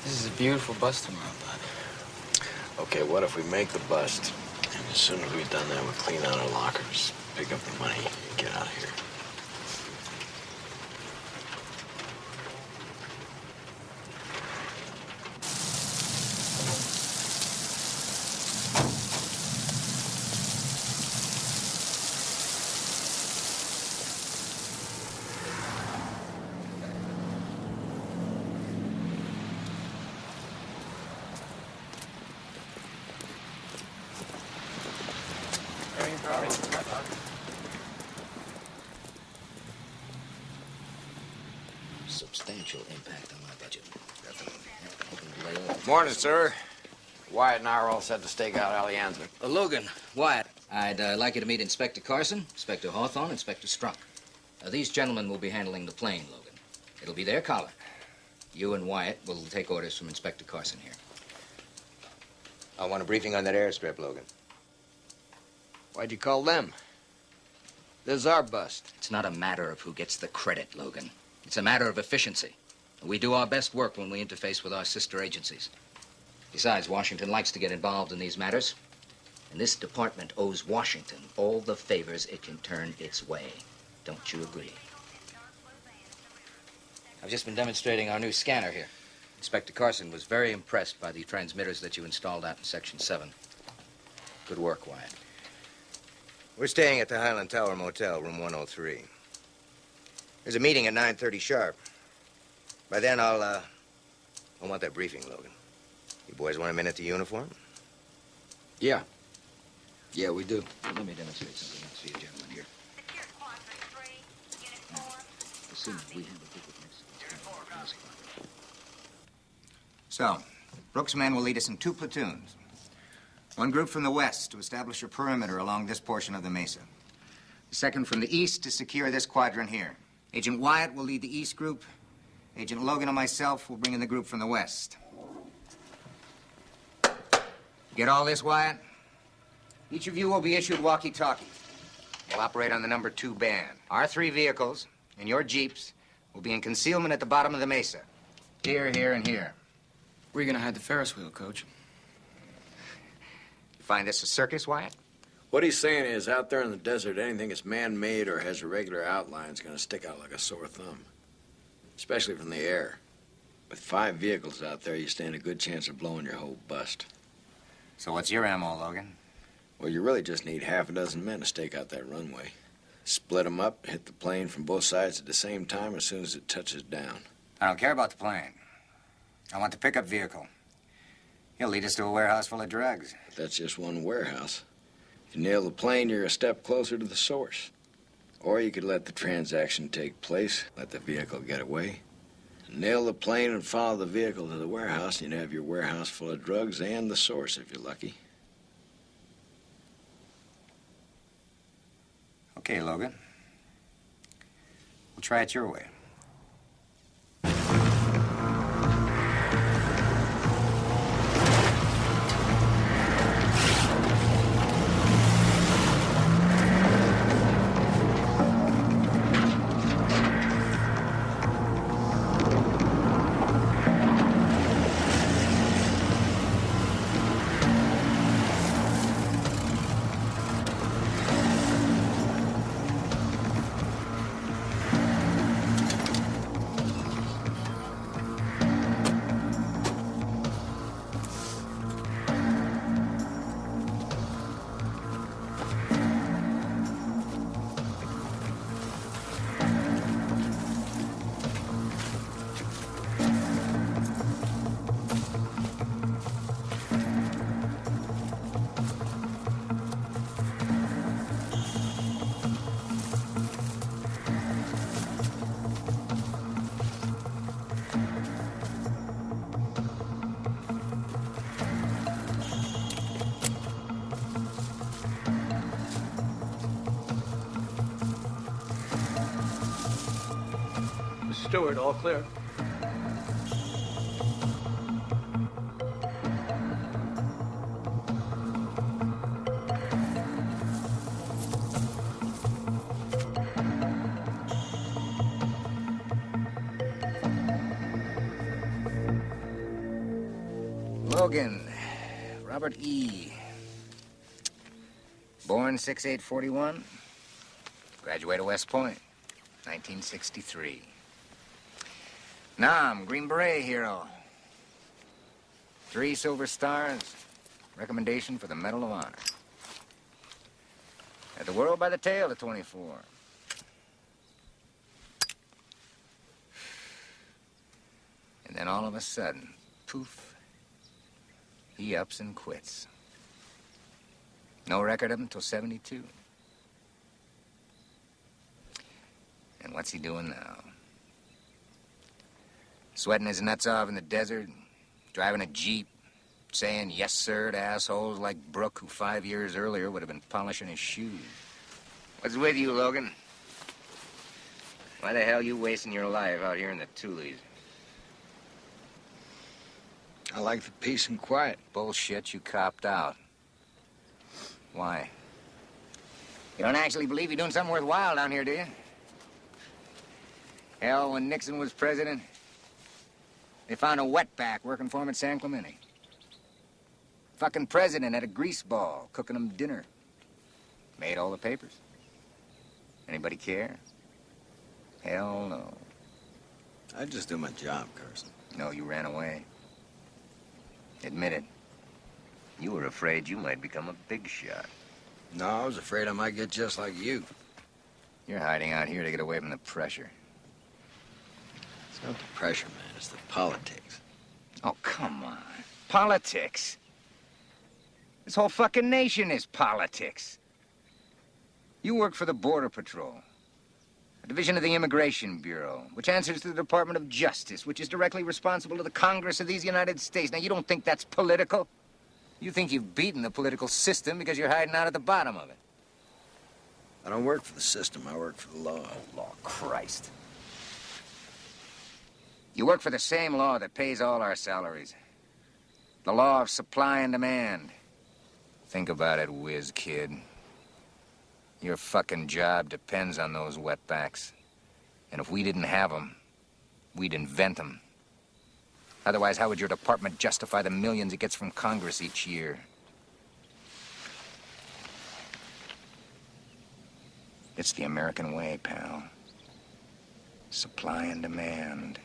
This is a beautiful bust tomorrow, bud. Okay, what if we make the bust, and as soon as we've done that, we clean out our lockers, pick up the money, and get out of here? Substantial impact on my budget. Morning, sir. Wyatt and I are all set to stake out Alianza. Logan, Wyatt, I'd like you to meet Inspector Carson, Inspector Hawthorne, Inspector Strunk. These gentlemen will be handling the plane, Logan. It'll be their collar. You and Wyatt will take orders from Inspector Carson here. I want a briefing on that airstrip, Logan. Why'd you call them? This is our bust. It's not a matter of who gets the credit, Logan. It's a matter of efficiency. We do our best work when we interface with our sister agencies. Besides, Washington likes to get involved in these matters. And this department owes Washington all the favors it can turn its way. Don't you agree? I've just been demonstrating our new scanner here. Inspector Carson was very impressed by the transmitters that you installed out in Section 7. Good work, Wyatt. We're staying at the Highland Tower Motel, room 103. There's a meeting at 9:30 sharp. By then, I'll want that briefing, Logan. You boys want a minute to uniform? Yeah. Yeah, we do. Let me demonstrate something else for you gentlemen here. As soon as we have a witness. So, Brooks' men will lead us in 2 platoons. One group from the west to establish a perimeter along this portion of the mesa. The second from the east to secure this quadrant here. Agent Wyatt will lead the east group. Agent Logan and myself will bring in the group from the west. Get all this, Wyatt? Each of you will be issued walkie-talkies. We'll operate on the number 2 band. Our 3 vehicles and your jeeps will be in concealment at the bottom of the mesa. Here, here, and here. Where are you gonna hide the Ferris wheel, Coach? You find this a circus, Wyatt? What he's saying is, out there in the desert, anything that's man-made or has a regular outline is going to stick out like a sore thumb. Especially from the air. With 5 vehicles out there, you stand a good chance of blowing your whole bust. So what's your ammo, Logan? Well, you really just need half a dozen men to stake out that runway. Split them up, hit the plane from both sides at the same time as soon as it touches down. I don't care about the plane. I want the pickup vehicle. He'll lead us to a warehouse full of drugs. But that's just one warehouse. If you nail the plane, you're a step closer to the source. Or you could let the transaction take place, let the vehicle get away. Nail the plane and follow the vehicle to the warehouse, and you'd have your warehouse full of drugs and the source if you're lucky. Okay, Logan. We'll try it your way. Stewart, all clear. Logan, Robert E. Born 6/8/41. Graduated West Point, 1963. Nam, Green Beret hero. 3 Silver Stars. Recommendation for the Medal of Honor. Had the world by the tail at 24. And then all of a sudden, poof, he ups and quits. No record of him until 72. And what's he doing now? Sweating his nuts off in the desert, driving a Jeep, saying yes, sir, to assholes like Brooke, who 5 years earlier would have been polishing his shoes. What's with you, Logan? Why the hell you wasting your life out here in the Tules? I like the peace and quiet. Bullshit, you copped out. Why? You don't actually believe you're doing something worthwhile down here, do you? Hell, when Nixon was president, they found a wetback working for him at San Clemente. Fucking president at a grease ball, cooking him dinner. Made all the papers. Anybody care? Hell no. I just do my job, Carson. No, you ran away. Admit it. You were afraid you might become a big shot. No, I was afraid I might get just like you. You're hiding out here to get away from the pressure. It's not the pressure, man. It's the politics. Oh, come on. Politics? This whole fucking nation is politics. You work for the Border Patrol, a division of the Immigration Bureau, which answers to the Department of Justice, which is directly responsible to the Congress of these United States. Now, you don't think that's political? You think you've beaten the political system because you're hiding out at the bottom of it. I don't work for the system. I work for the law. Oh, law, Christ. You work for the same law that pays all our salaries. The law of supply and demand. Think about it, whiz kid. Your fucking job depends on those wetbacks. And if we didn't have them, we'd invent them. Otherwise, how would your department justify the millions it gets from Congress each year? It's the American way, pal. Supply and demand.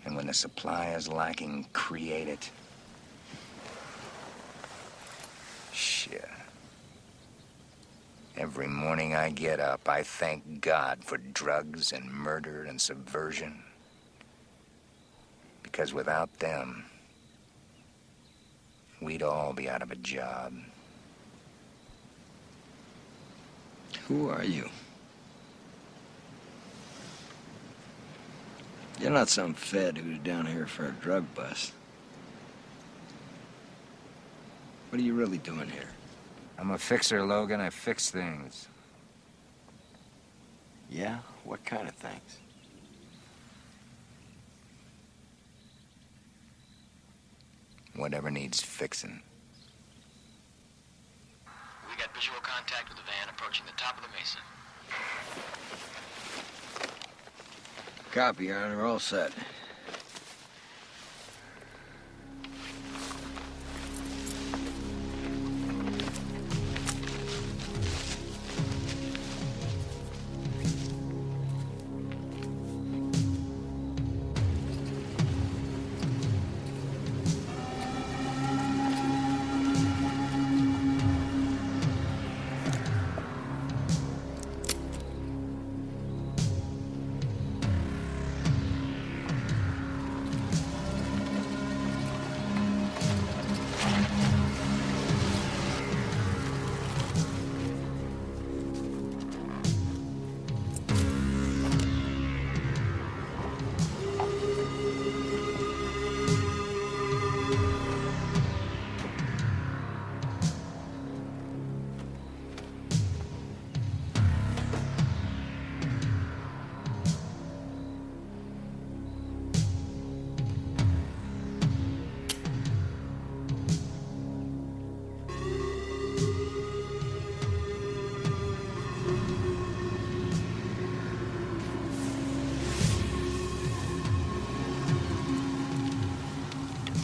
And when the supply is lacking, create it. Shit. Every morning I get up, I thank God for drugs and murder and subversion. Because without them, we'd all be out of a job. Who are you? You're not some fed who's down here for a drug bust. What are you really doing here? I'm a fixer, Logan. I fix things. Yeah? What kind of things? Whatever needs fixing. We got visual contact with the van approaching the top of the mesa. Copy, Your Honor. All set.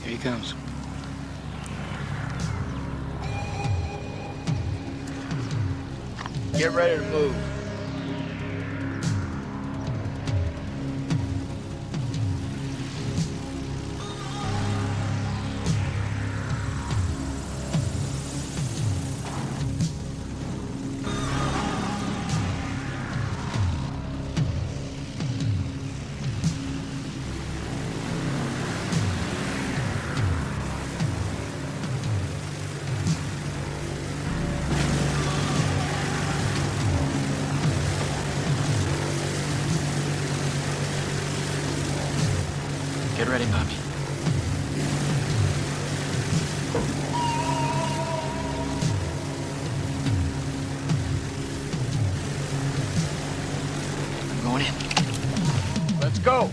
Here he comes. Get ready to move. Get ready, Bobby. I'm going in. Let's go.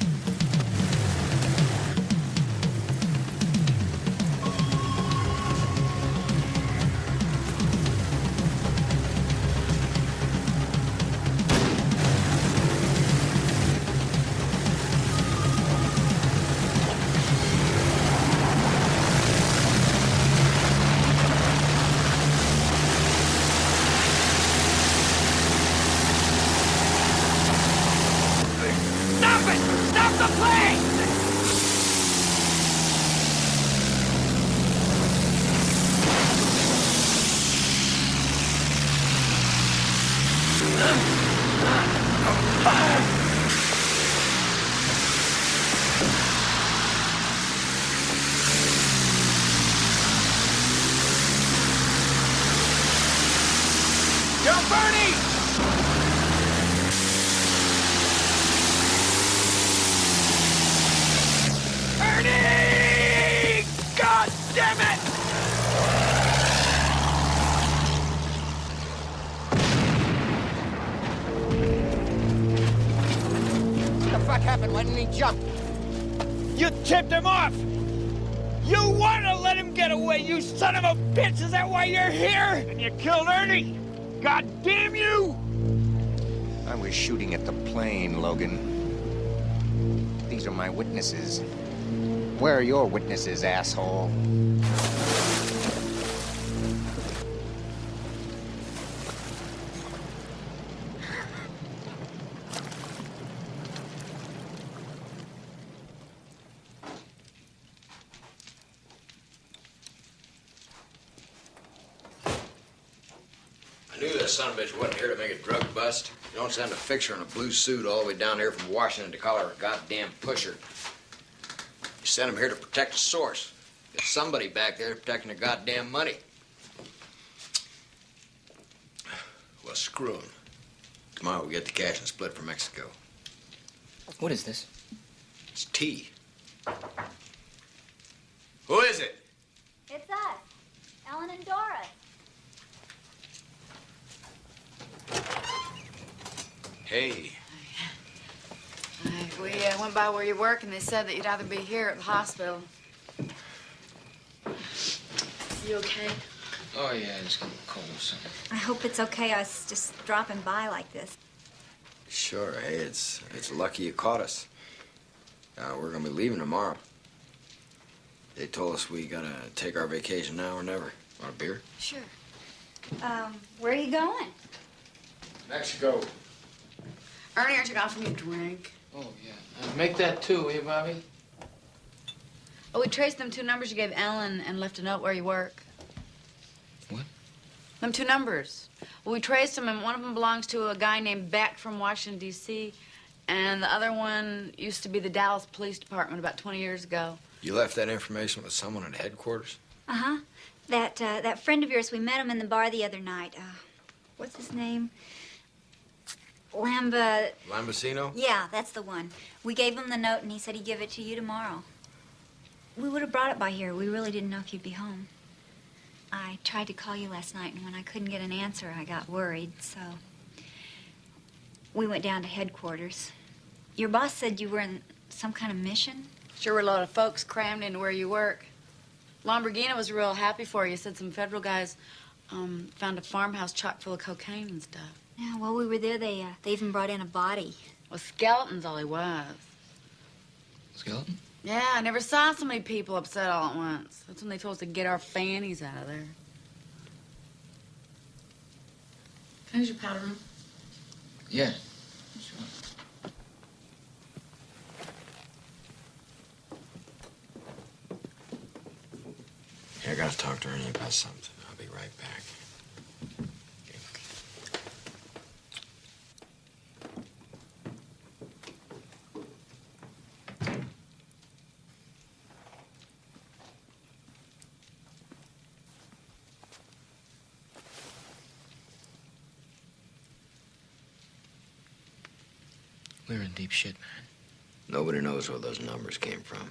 Stop it! Stop the plane! Yo, Bernie! Ernie! God damn it! What the fuck happened? Why didn't he jump? You tipped him off! You wanted to let him get away, you son of a bitch! Is that why you're here? And you killed Ernie! God damn you! I was shooting at the plane, Logan. These are my witnesses. Where are your witnesses, asshole? I knew that son of a bitch wasn't here to make a drug bust. You don't send a fixer in a blue suit all the way down here from Washington to call her a goddamn pusher. You sent him here to protect the source. There's somebody back there protecting their goddamn money. Well, screw 'em. Tomorrow we get the cash and split for Mexico. What is this? It's tea. Who is it? It's us, Ellen and Doris. Hey. We went by where you work, and they said that you'd either be here or at the hospital. You okay? Oh, yeah, it's getting cold or something. I hope it's okay. I was just dropping by like this. Sure, hey, it's lucky you caught us. We're gonna be leaving tomorrow. They told us we gotta take our vacation now or never. Want a beer? Sure. Where are you going? Mexico. Ernie, aren't you going for me a drink? Oh, yeah. Make that two, will you, Bobby? Oh, we traced them 2 numbers you gave Ellen and left a note where you work. What? Them 2 numbers. Well, we traced them, and one of them belongs to a guy named Beck from Washington, D.C., and the other one used to be the Dallas Police Department about 20 years ago. You left that information with someone at headquarters? Uh-huh. That friend of yours, we met him in the bar the other night. What's his name? Lambasino? Yeah, that's the one. We gave him the note, and he said he'd give it to you tomorrow. We would have brought it by here. We really didn't know if you'd be home. I tried to call you last night, and when I couldn't get an answer, I got worried, so we went down to headquarters. Your boss said you were in some kind of mission? Sure were a lot of folks crammed into where you work. Lamborghini was real happy for you. Said some federal guys found a farmhouse chock full of cocaine and stuff. Yeah, while we were there, they even brought in a body. Well, skeleton's all he was. Skeleton? Yeah, I never saw so many people upset all at once. That's when they told us to get our fannies out of there. Can I use your powder room? Yeah. Yeah, I gotta talk to Ernie about something. I'll be right back. We're in deep shit, man. Nobody knows where those numbers came from.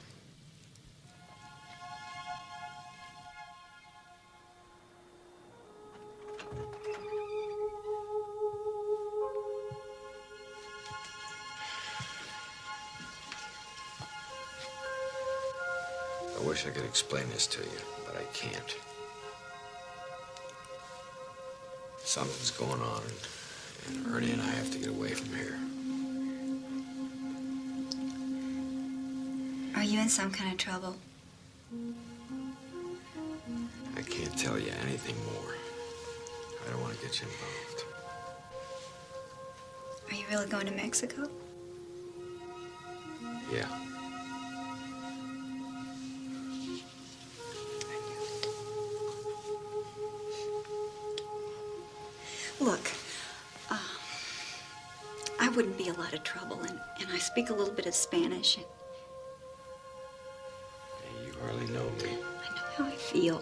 I wish I could explain this to you, but I can't. Something's going on, and Ernie and I have to get away from here. Are you in some kind of trouble? I can't tell you anything more. I don't want to get you involved. Are you really going to Mexico? Yeah. Look, I wouldn't be a lot of trouble, and I speak a little bit of Spanish. You hardly know me. I know how I feel.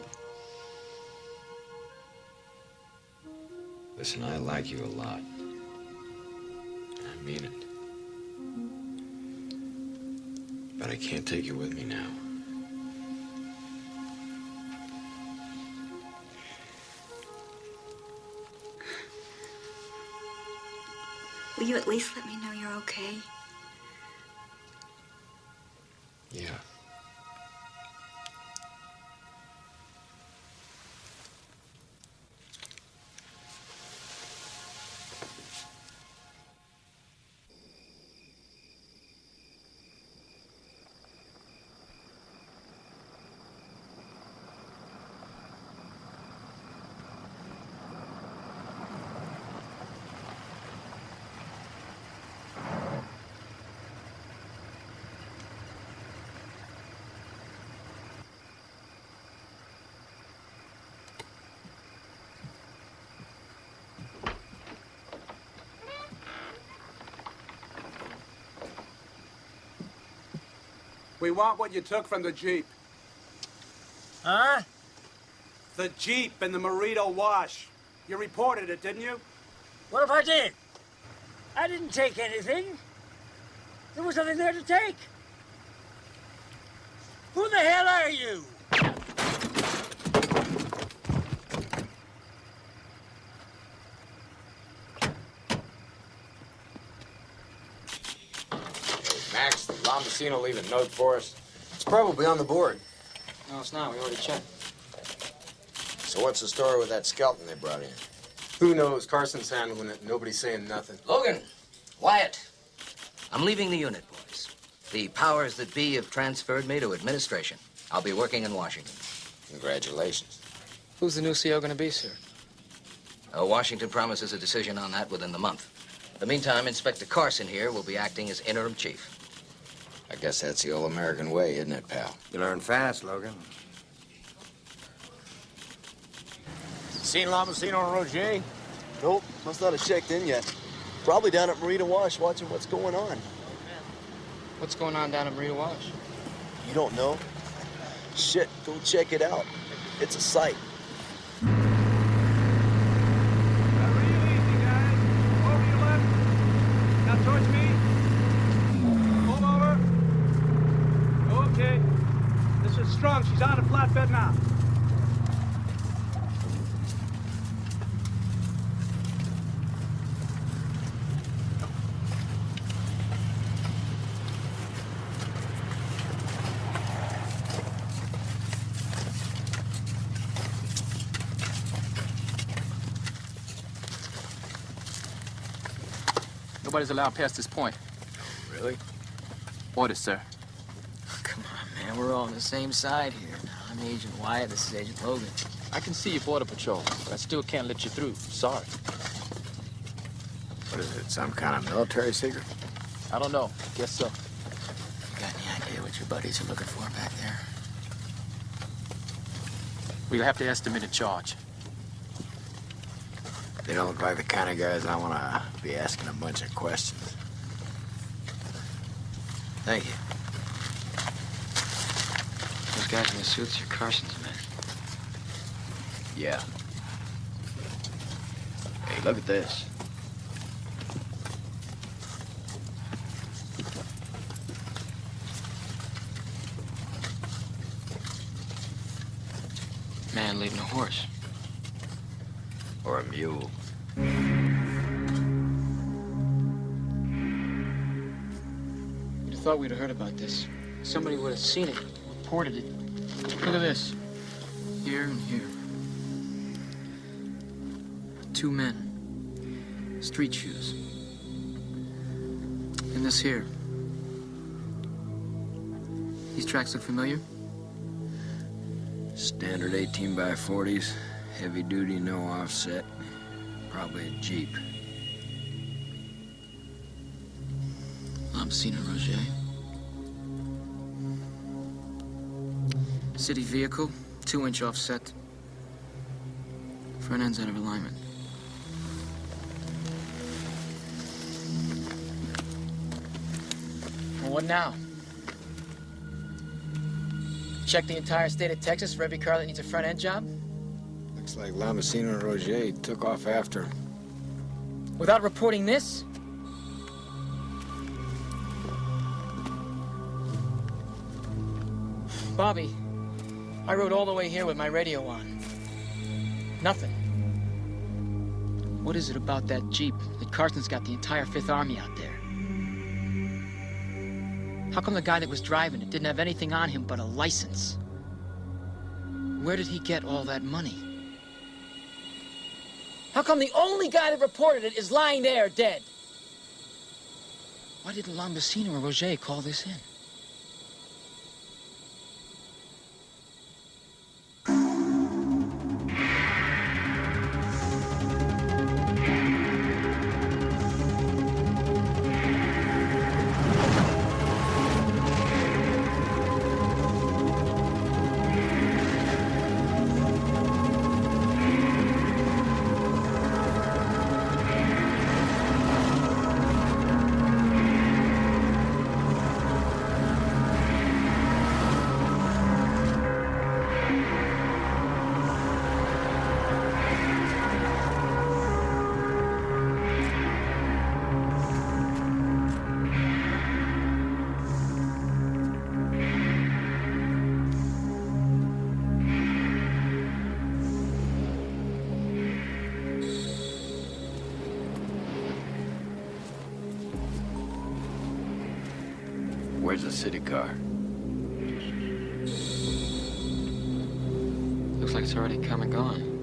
Listen, I like you a lot. I mean it. But I can't take you with me now. Will you at least let me know you're okay? Yeah. We want what you took from the Jeep. Huh? The Jeep and the Morito Wash. You reported it, didn't you? What if I did? I didn't take anything. There was nothing there to take. Who the hell are you? Max, did Lombasino leave a note for us? It's probably on the board. No, it's not. We already checked. So what's the story with that skeleton they brought in? Who knows? Carson's handling it. Nobody's saying nothing. Logan, Wyatt, I'm leaving the unit, boys. The powers that be have transferred me to administration. I'll be working in Washington. Congratulations. Who's the new CO going to be, sir? Washington promises a decision on that within the month. In the meantime, Inspector Carson here will be acting as interim chief. I guess that's the old American way, isn't it, pal? You learn fast, Logan. Seen Lombasino and Roger? Nope, must not have checked in yet. Probably down at Marina Wash watching what's going on. What's going on down at Marina Wash? You don't know? Shit, go check it out. It's a sight. Now towards me. Pull over. Okay. This is Strong. She's on a flatbed now. Nobody's allowed past this point. Really? Orders, sir. Come on, man. We're all on the same side here. Now, I'm Agent Wyatt. This is Agent Logan. I can see your border patrol, but I still can't let you through. Sorry. What is it, some kind of military secret? I don't know. Guess so. Got any idea what your buddies are looking for back there? We'll have to estimate a charge. They don't look like the kind of guys I want to be asking a bunch of questions. Thank you. Those guys in the suits are Carson's men. Yeah. Hey, look at this. Man leading a horse. Or a mule. You'd have thought we'd have heard about this. Somebody would have seen it, reported it. Look at this. Here and here. 2 men. Street shoes. And this here. These tracks look familiar? Standard 18 by 40s. Heavy duty, no offset. Probably a Jeep. Lombasino Roger. City vehicle, 2-inch offset. Front end's out of alignment. Well, what now? Check the entire state of Texas for every car that needs a front end job? Looks like Lombasino and Roger took off after him. Without reporting this? Bobby, I rode all the way here with my radio on. Nothing. What is it about that Jeep that Carson's got the entire Fifth Army out there? How come the guy that was driving it didn't have anything on him but a license? Where did he get all that money? How come the only guy that reported it is lying there dead? Why didn't Lombasino or Roger call this in? Where's the city car? Looks like it's already come and gone.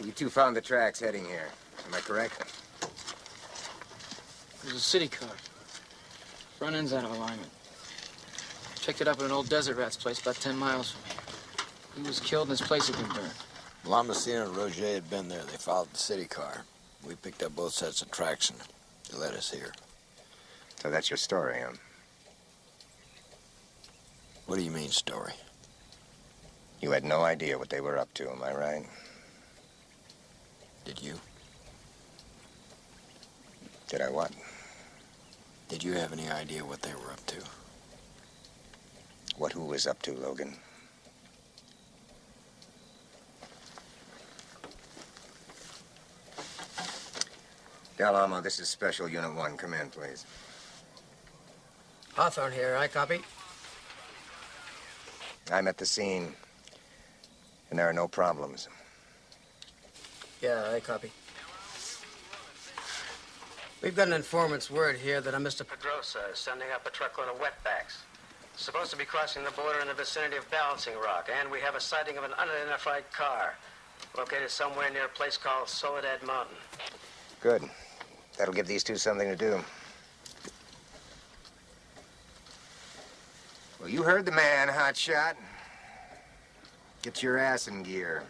You two found the tracks heading here. Am I correct? There's a city car. Front end's out of alignment. Checked it up at an old desert rat's place about 10 miles from here. He was killed and his place had been burned. Lamasina and Roger had been there. They followed the city car. We picked up both sets of tracks and they led us here. So that's your story, huh? What do you mean, story? You had no idea what they were up to, am I right? Did you? Did I what? Did you have any idea what they were up to? What who was up to, Logan? Del Almo, this is Special Unit 1. Come in, please. Hawthorne here. I copy. I'm at the scene, and there are no problems. Yeah, I copy. We've got an informant's word here that a Mr. Pedrosa is sending up a truckload of wetbacks. Supposed to be crossing the border in the vicinity of Balancing Rock, and we have a sighting of an unidentified car located somewhere near a place called Soledad Mountain. Good. That'll give these two something to do. Well, you heard the man, hotshot. Get your ass in gear.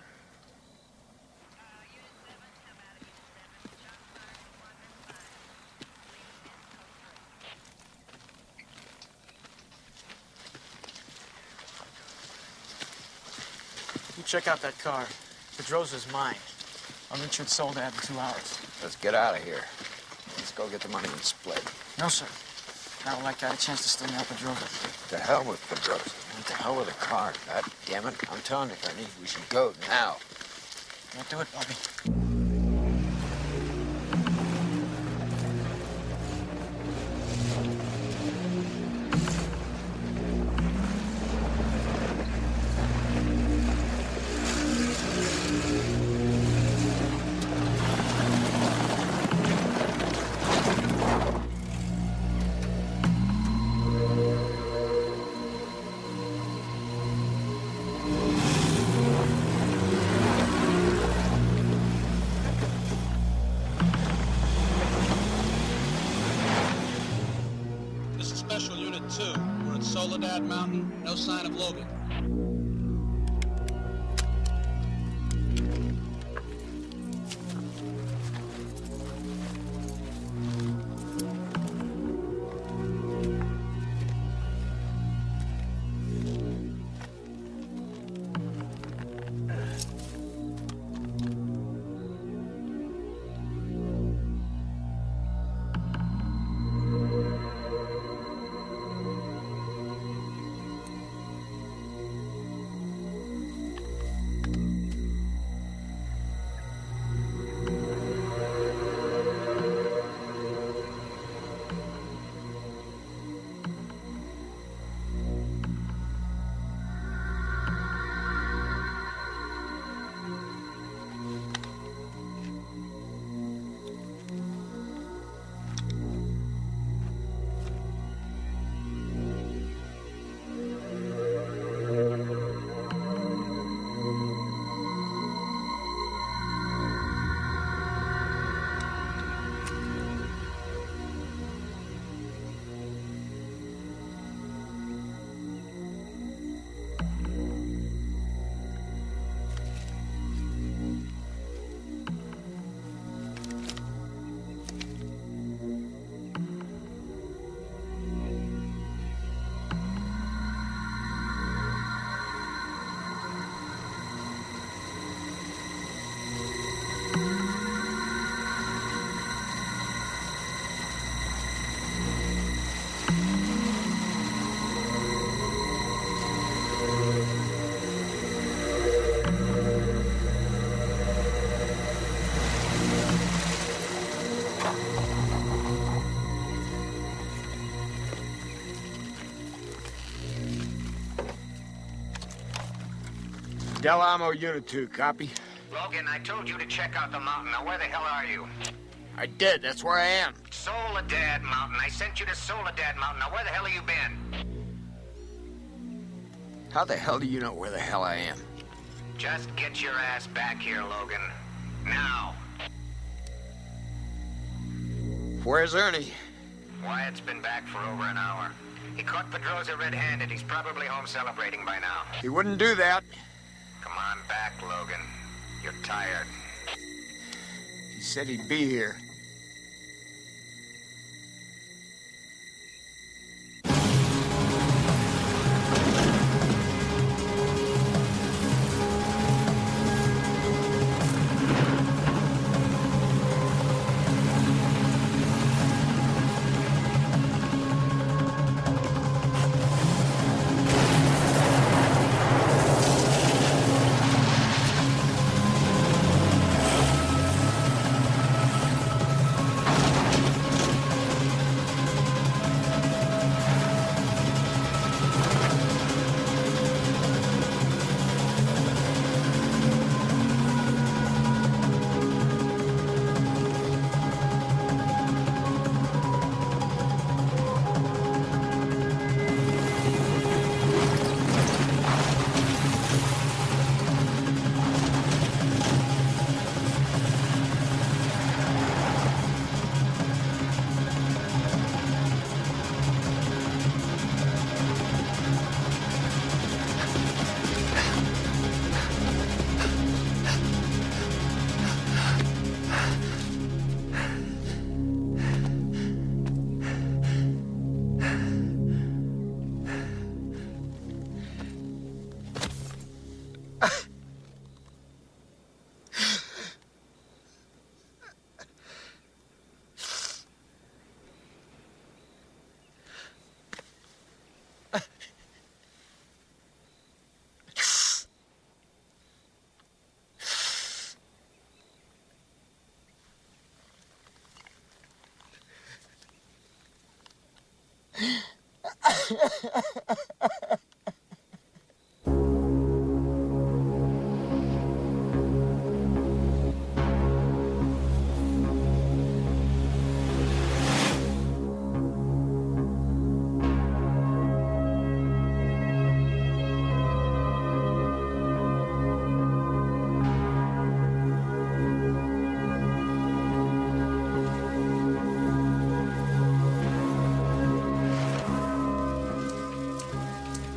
You check out that car. Pedrosa's mine. I'll meet you at Soledad in 2 hours. Let's get out of here. Let's go get the money and split. No, sir. Not like I had a chance to sting out Pedrosa. To hell with Pedrosa. And to hell with the car. God damn it. I'm telling you, Ernie, we should go now. Can't do it, Bobby. This is Special Unit 2. We're at Soledad Mountain. No sign of Logan. Del Amo Unit 2, copy? Logan, I told you to check out the mountain. Now, where the hell are you? I did. That's where I am. Soledad Mountain. I sent you to Soledad Mountain. Now, where the hell have you been? How the hell do you know where the hell I am? Just get your ass back here, Logan. Now. Where's Ernie? Wyatt's been back for over an hour. He caught Pedrosa red-handed. He's probably home celebrating by now. He wouldn't do that. Come on back, Logan. You're tired. He said he'd be here.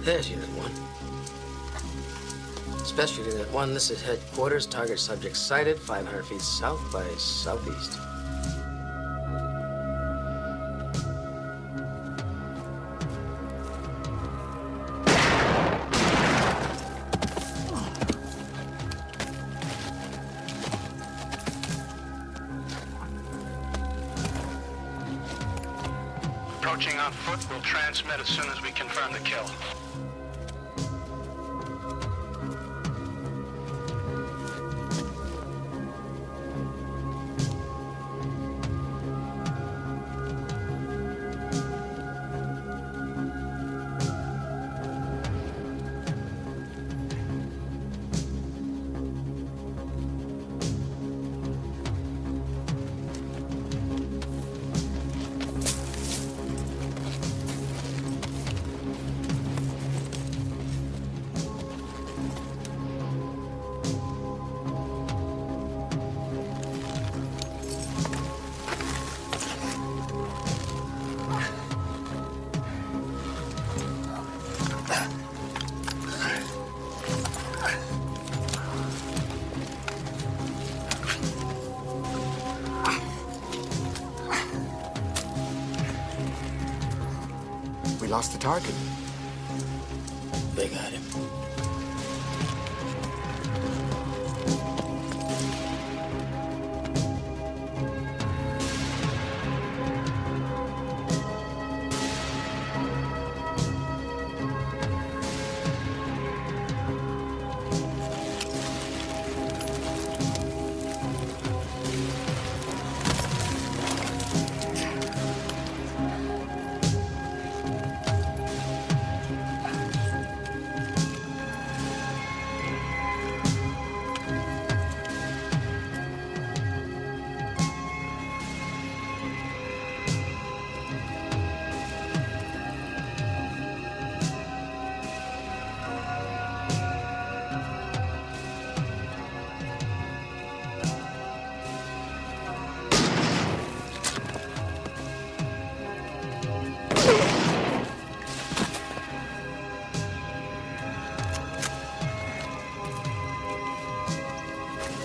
There's Unit 1. Special Unit 1, this is headquarters. Target subject sighted, 500 feet south by southeast. Approaching on foot, we'll transmit as soon as we confirm the kill. We lost the target. They got him.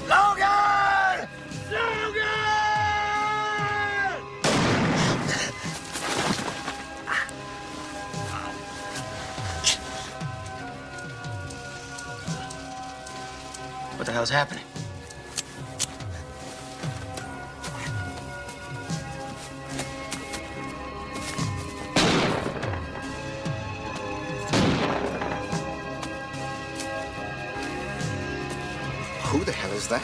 Logan! Logan! What the hell's happening? Who the hell is that?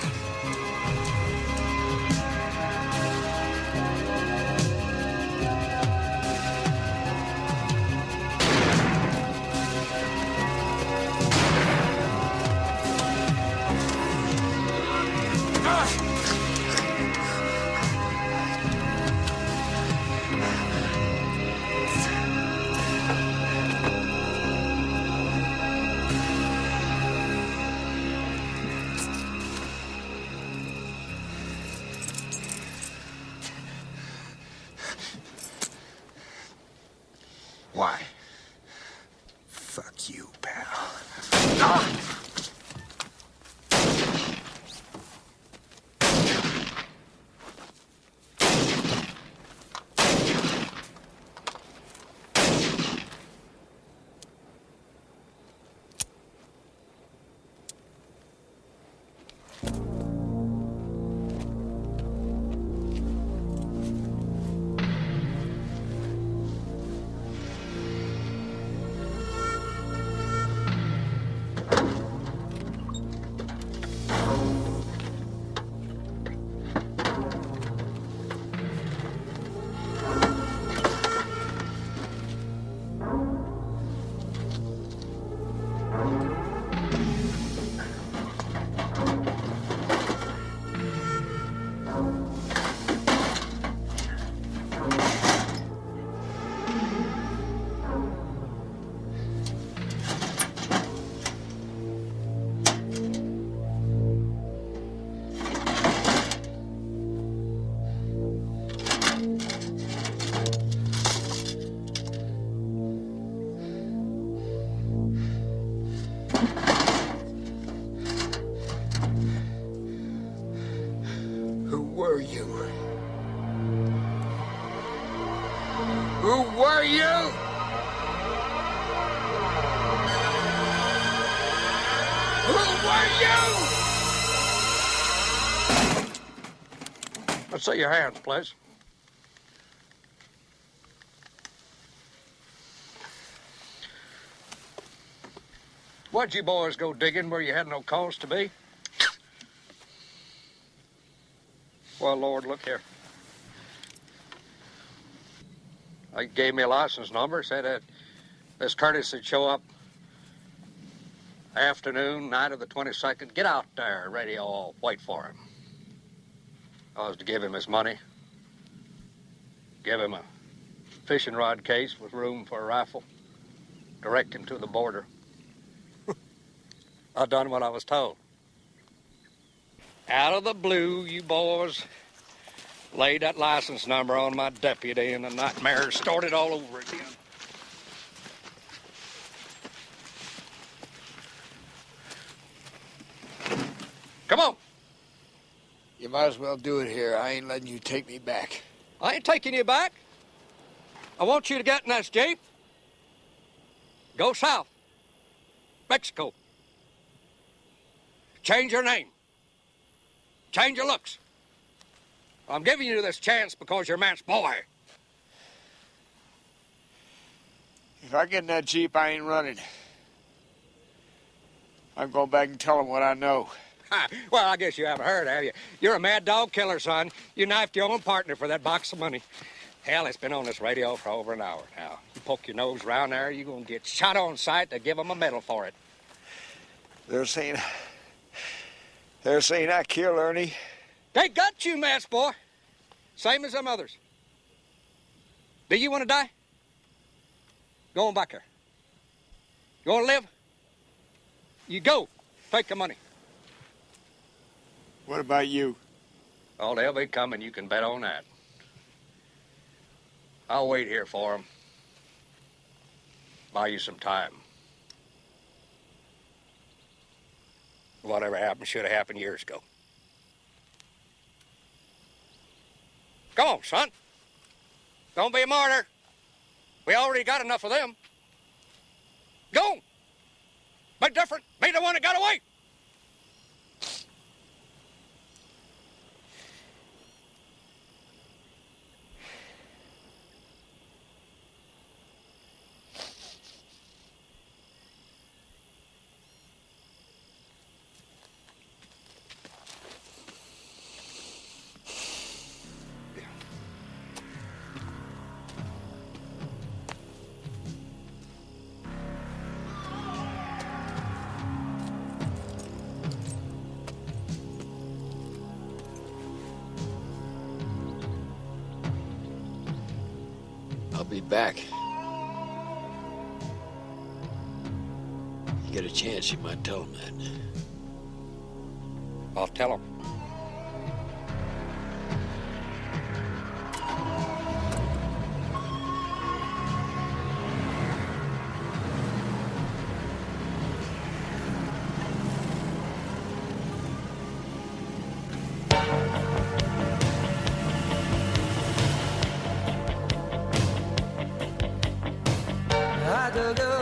were you? Who were you? Who were you? Let's see your hands, please. What'd you boys go digging where you had no cause to be? Well, Lord, look here. They gave me a license number, said that this Curtis would show up afternoon, night of the 22nd. Get out there, radio, I'll wait for him. I was to give him his money, give him a fishing rod case with room for a rifle, direct him to the border. I done what I was told. Out of the blue, you boys laid that license number on my deputy, and the nightmare started all over again. Come on. You might as well do it here. I ain't letting you take me back. I ain't taking you back. I want you to get in this Jeep. Go south. Mexico. Change your name. Change your looks. I'm giving you this chance because you're man's boy. If I get in that Jeep, I ain't running. I'm going back and tell him what I know. Well, I guess you haven't heard, have you? You're a mad dog killer, son. You knifed your own partner for that box of money. Hell, it's been on this radio for over an hour now. You poke your nose around there, you're going to get shot on sight to give them a medal for it. They're saying I killed Ernie. They got you, mass boy. Same as them others. Do you want to die? Go on back there. You want to live? You go. Take the money. What about you? Oh, they'll be coming. You can bet on that. I'll wait here for them. Buy you some time. Whatever happened should have happened years ago. Come on, son. Don't be a martyr. We already got enough of them. Go. Be different. Be the one that got away. I'll be back. You get a chance, you might tell him that. I'll tell him. I dug up